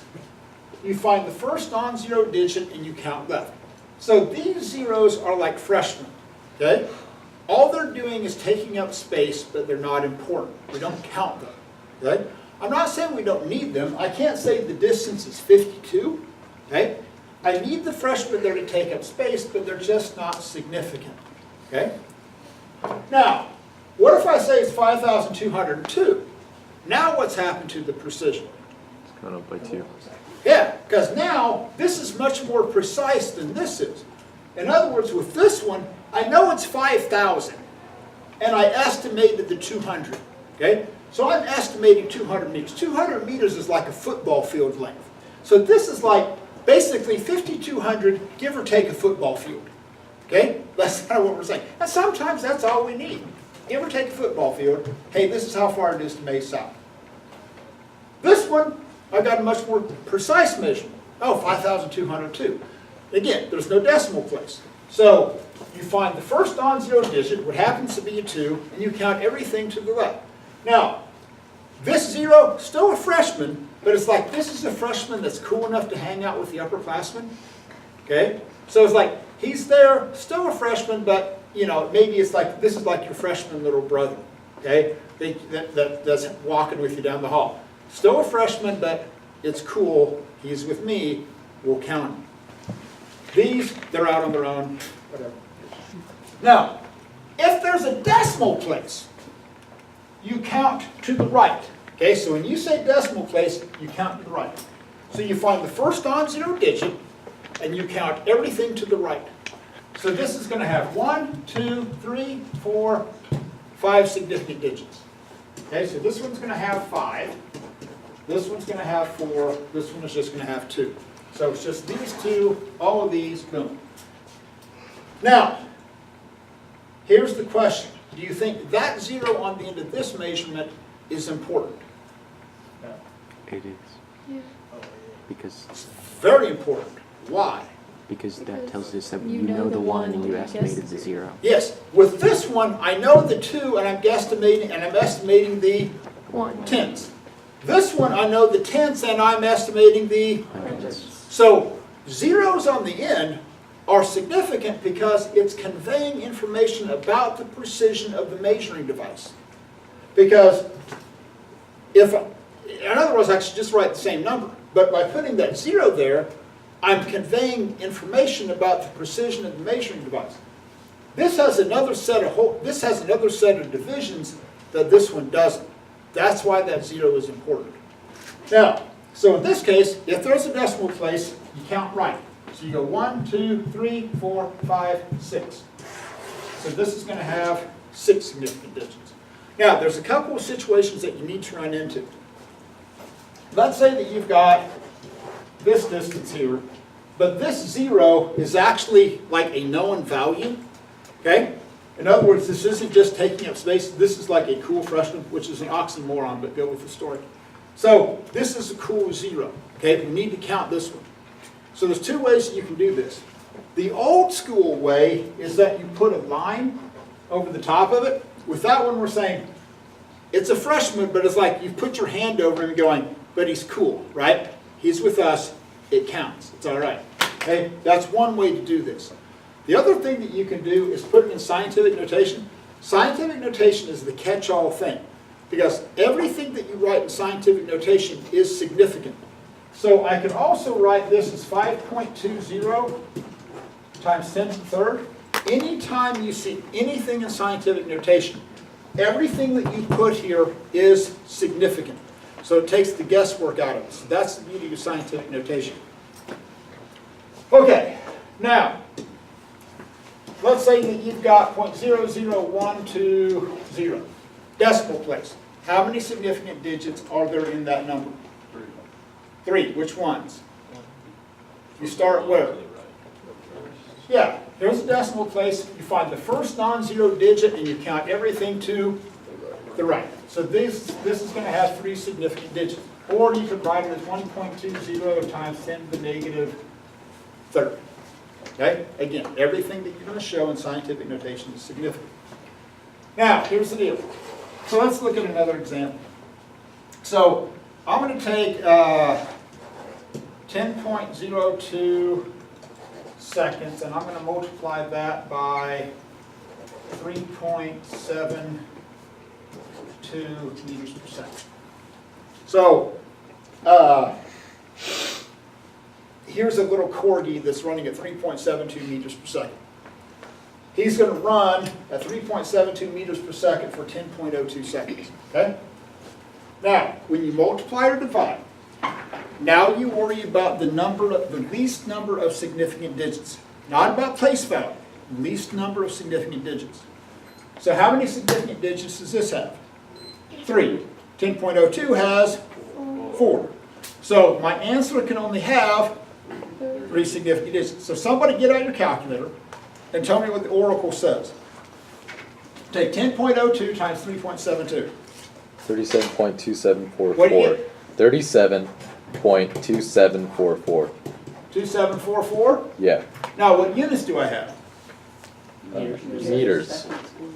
you find the first non-zero digit and you count left. So these zeros are like freshmen, okay? All they're doing is taking up space, but they're not important. We don't count them, okay? I'm not saying we don't need them. I can't say the distance is 52, okay? I need the freshmen there to take up space, but they're just not significant, okay? Now, what if I say it's 5,202? Now what's happened to the precision? It's gone up by 2. Yeah, because now this is much more precise than this is. In other words, with this one, I know it's 5,000, and I estimated the 200, okay? So I'm estimating 200 meters. 200 meters is like a football field length. So this is like basically 5,200, give or take a football field, okay? That's kind of what we're saying. And sometimes that's all we need. Give or take a football field. Hey, this is how far it is to May South. This one, I got a much more precise measurement. Oh, 5,202. Again, there's no decimal place. So you find the first non-zero digit, what happens to be a 2, and you count everything to the left. Now, this 0, still a freshman, but it's like this is a freshman that's cool enough to hang out with the upperclassmen. Okay? So it's like he's there, still a freshman, but you know, maybe it's like this is like your freshman little brother. Okay? That's walking with you down the hall. Still a freshman, but it's cool. He's with me. We'll count him. These, they're out on their own, whatever. Now, if there's a decimal place, you count to the right. Okay, so when you say decimal place, you count to the right. So you find the first non-zero digit, and you count everything to the right. So this is going to have 1, 2, 3, 4, 5 significant digits. Okay, so this one's going to have 5. This one's going to have 4. This one is just going to have 2. So it's just these two, all of these, boom. Now, here's the question. Do you think that 0 on the end of this measurement is important? It is. Yeah. Because It's very important. Why? that tells us that you know the 1 and you estimated the 0. Yes, with this one, I know the 2 and I'm estimating the 1. tenths. This one, I know the tenths and I'm estimating the, so zeros on the end are significant because it's conveying information about the precision of the measuring device. Because if, in other words, I should just write the same number, but by putting that 0 there, I'm conveying information about the precision of the measuring device. This has another set of divisions that this one doesn't. That's why that 0 is important. Now, so in this case, if there's a decimal place, you count right. So you go 1, 2, 3, 4, 5, 6. So this is going to have 6 significant digits. Now, there's a couple of situations that you need to run into. Let's say that you've got this distance here, but this 0 is actually like a known value, okay? In other words, this isn't just taking up space. This is like a cool freshman, which is an oxymoron, but go with the story. So this is a cool 0, okay? We need to count this one. So there's 2 ways that you can do this. The old school way is that you put a line over the top of it. With that one, we're saying, it's a freshman, but it's like you put your hand over him and going, but he's cool, right? He's with us, it counts, it's all right. Okay, that's one way to do this. The other thing that you can do is put it in scientific notation. Scientific notation is the catch-all thing, because everything that you write in scientific notation is significant. So I can also write this as 5.20 times 10 to the third. Anytime you see anything in scientific notation, everything that you put here is significant. So it takes the guesswork out of it. So that's the beauty of scientific notation. Okay, now, let's say that you've got 0.00120, decimal place. How many significant digits are there in that number? 3. Which ones? You start where? Yeah, here's a decimal place. You find the first non-zero digit and you count everything to the right. So this is going to have 3 significant digits. Or you could write it as 1.20 times 10 to the negative third. Okay? Again, everything that you're going to show in scientific notation is significant. Now, here's the deal. So let's look at another example. So I'm going to take 10.02 seconds, and I'm going to multiply that by 3.72 meters per second. So here's a little corgi that's running at 3.72 meters per second. He's going to run at 3.72 meters per second for 10.02 seconds. Okay? Now, when you multiply or divide, now you worry about the least number of significant digits. Not about place value, least number of significant digits. So how many significant digits does this have? 3. 10.02 has 4. So my answer can only have 3 significant digits. So somebody get out your calculator and tell me what the oracle says. Take 10.02 times 3.72. 37.2744. What do you get? 37.2744. 2744? Yeah. Now what units do I have? Meters.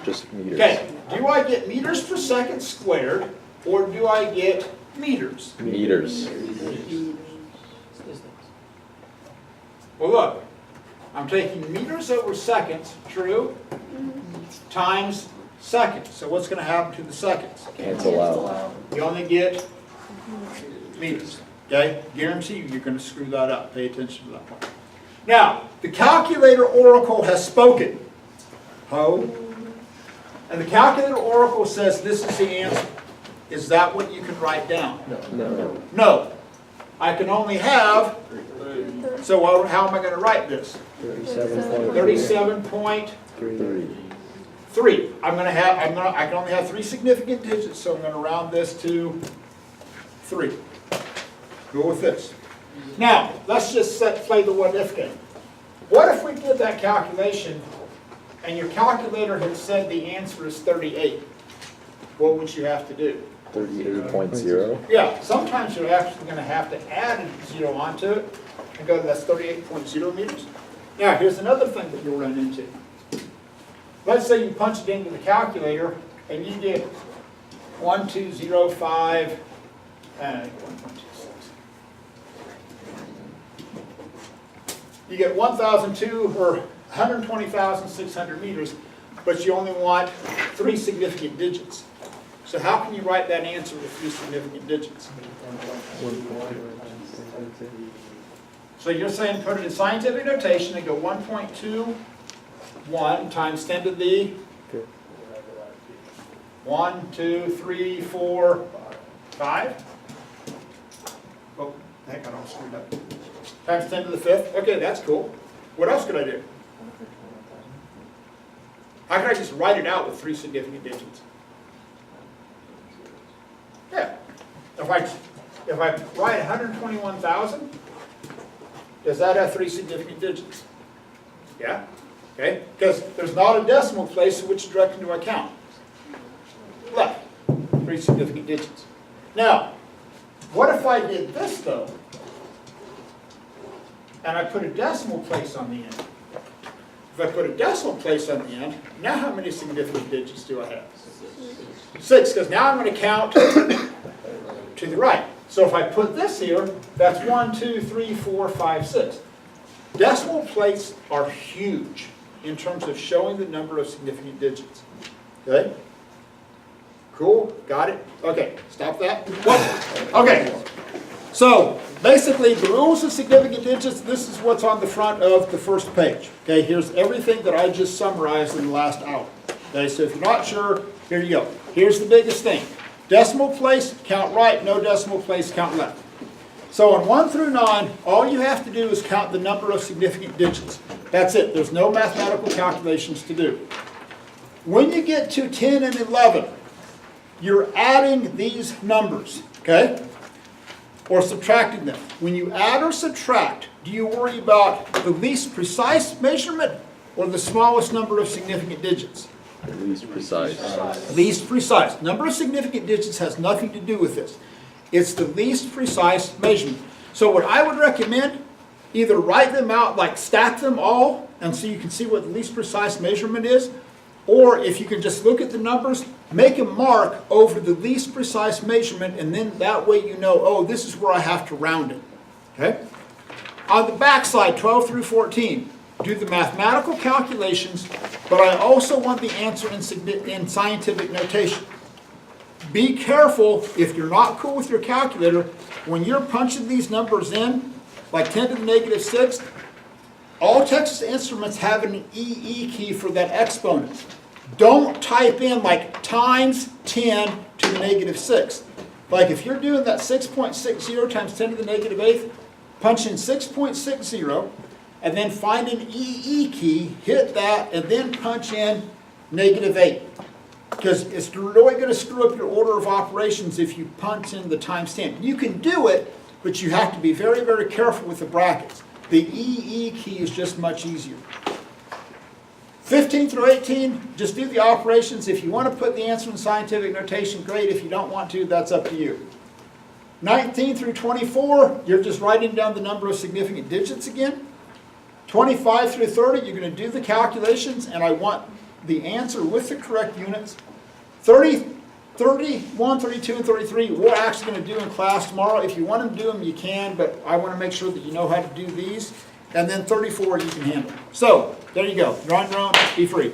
Just meters. Okay, do I get meters per second squared, or do I get meters? Meters. Well, look, I'm taking meters over seconds, true, times seconds. So what's going to happen to the seconds? Cancel out. You only get meters. Okay? Guarantee you're going to screw that up. Pay attention to that part. Now, the calculator oracle has spoken. Ho. And the calculator oracle says this is the answer. Is that what you can write down? No. No. I can only have, so how am I going to write this? 37.3. I can only have 3 significant digits, so I'm going to round this to 3. Go with this. Now, let's just play the what if game. What if we did that calculation and your calculator had said the answer is 38? What would you have to do? 38.0. Yeah, sometimes you're actually going to have to add a 0 onto it and go to that's 38.0 meters. Now, here's another thing that you'll run into. Let's say you punch it into the calculator and you get 1205 and 1.26. You get 1,002 or 120,600 meters, but you only want 3 significant digits. So how can you write that answer with 3 significant digits? So you're saying put it in scientific notation and go 1.21 times 10 to the 1, 2, 3, 4, 5. Oh, that got all screwed up. Times 10 to the 5th. Okay, that's cool. What else could I do? How can I just write it out with 3 significant digits? Yeah. If I write 121,000, does that have 3 significant digits? Yeah? Okay? Because there's not a decimal place, so which direction do I count? Left. 3 significant digits. Now, what if I did this, though, and I put a decimal place on the end? If I put a decimal place on the end, now how many significant digits do I have? 6, because now I'm going to count to the right. So if I put this here, that's 1, 2, 3, 4, 5, 6. Decimal places are huge in terms of showing the number of significant digits. Okay? Cool? Got it? Okay, stop that. Okay. So basically, the rules of significant digits, this is what's on the front of the first page. Okay, here's everything that I just summarized in the last hour. Okay, so if you're not sure, here you go. Here's the biggest thing. Decimal place, count right. No decimal place, count left. So on 1 through 9, all you have to do is count the number of significant digits. That's it. There's no mathematical calculations to do. When you get to 10 and 11, you're adding these numbers, okay? Or subtracting them. When you add or subtract, do you worry about the least precise measurement or the smallest number of significant digits? Least precise. Least precise. Number of significant digits has nothing to do with this. It's the least precise measurement. So what I would recommend, either write them out, like stack them all, and so you can see what the least precise measurement is, or if you can just look at the numbers, make a mark over the least precise measurement, and then that way you know, oh, this is where I have to round it. Okay? On the back side, 12 through 14, do the mathematical calculations, but I also want the answer in scientific notation. Be careful, if you're not cool with your calculator, when you're punching these numbers in, like 10 to the negative 6, all Texas Instruments have an EE key for that exponent. Don't type in like times 10 to the negative 6. Like if you're doing that 6.60 times 10 to the negative 8th, punch in 6.60 and then find an EE key, hit that, and then punch in negative 8. Because it's really going to screw up your order of operations if you punch in the times 10. You can do it, but you have to be very, very careful with the brackets. The EE key is just much easier. 15 through 18, just do the operations. If you want to put the answer in scientific notation, great. If you don't want to, that's up to you. 19 through 24, you're just writing down the number of significant digits again. 25 through 30, you're going to do the calculations, and I want the answer with the correct units. 30, 31, 32, and 33, we're actually going to do in class tomorrow. If you want to do them, you can, but I want to make sure that you know how to do these. And then 34, you can handle. So, there you go. You're on your own. Be free.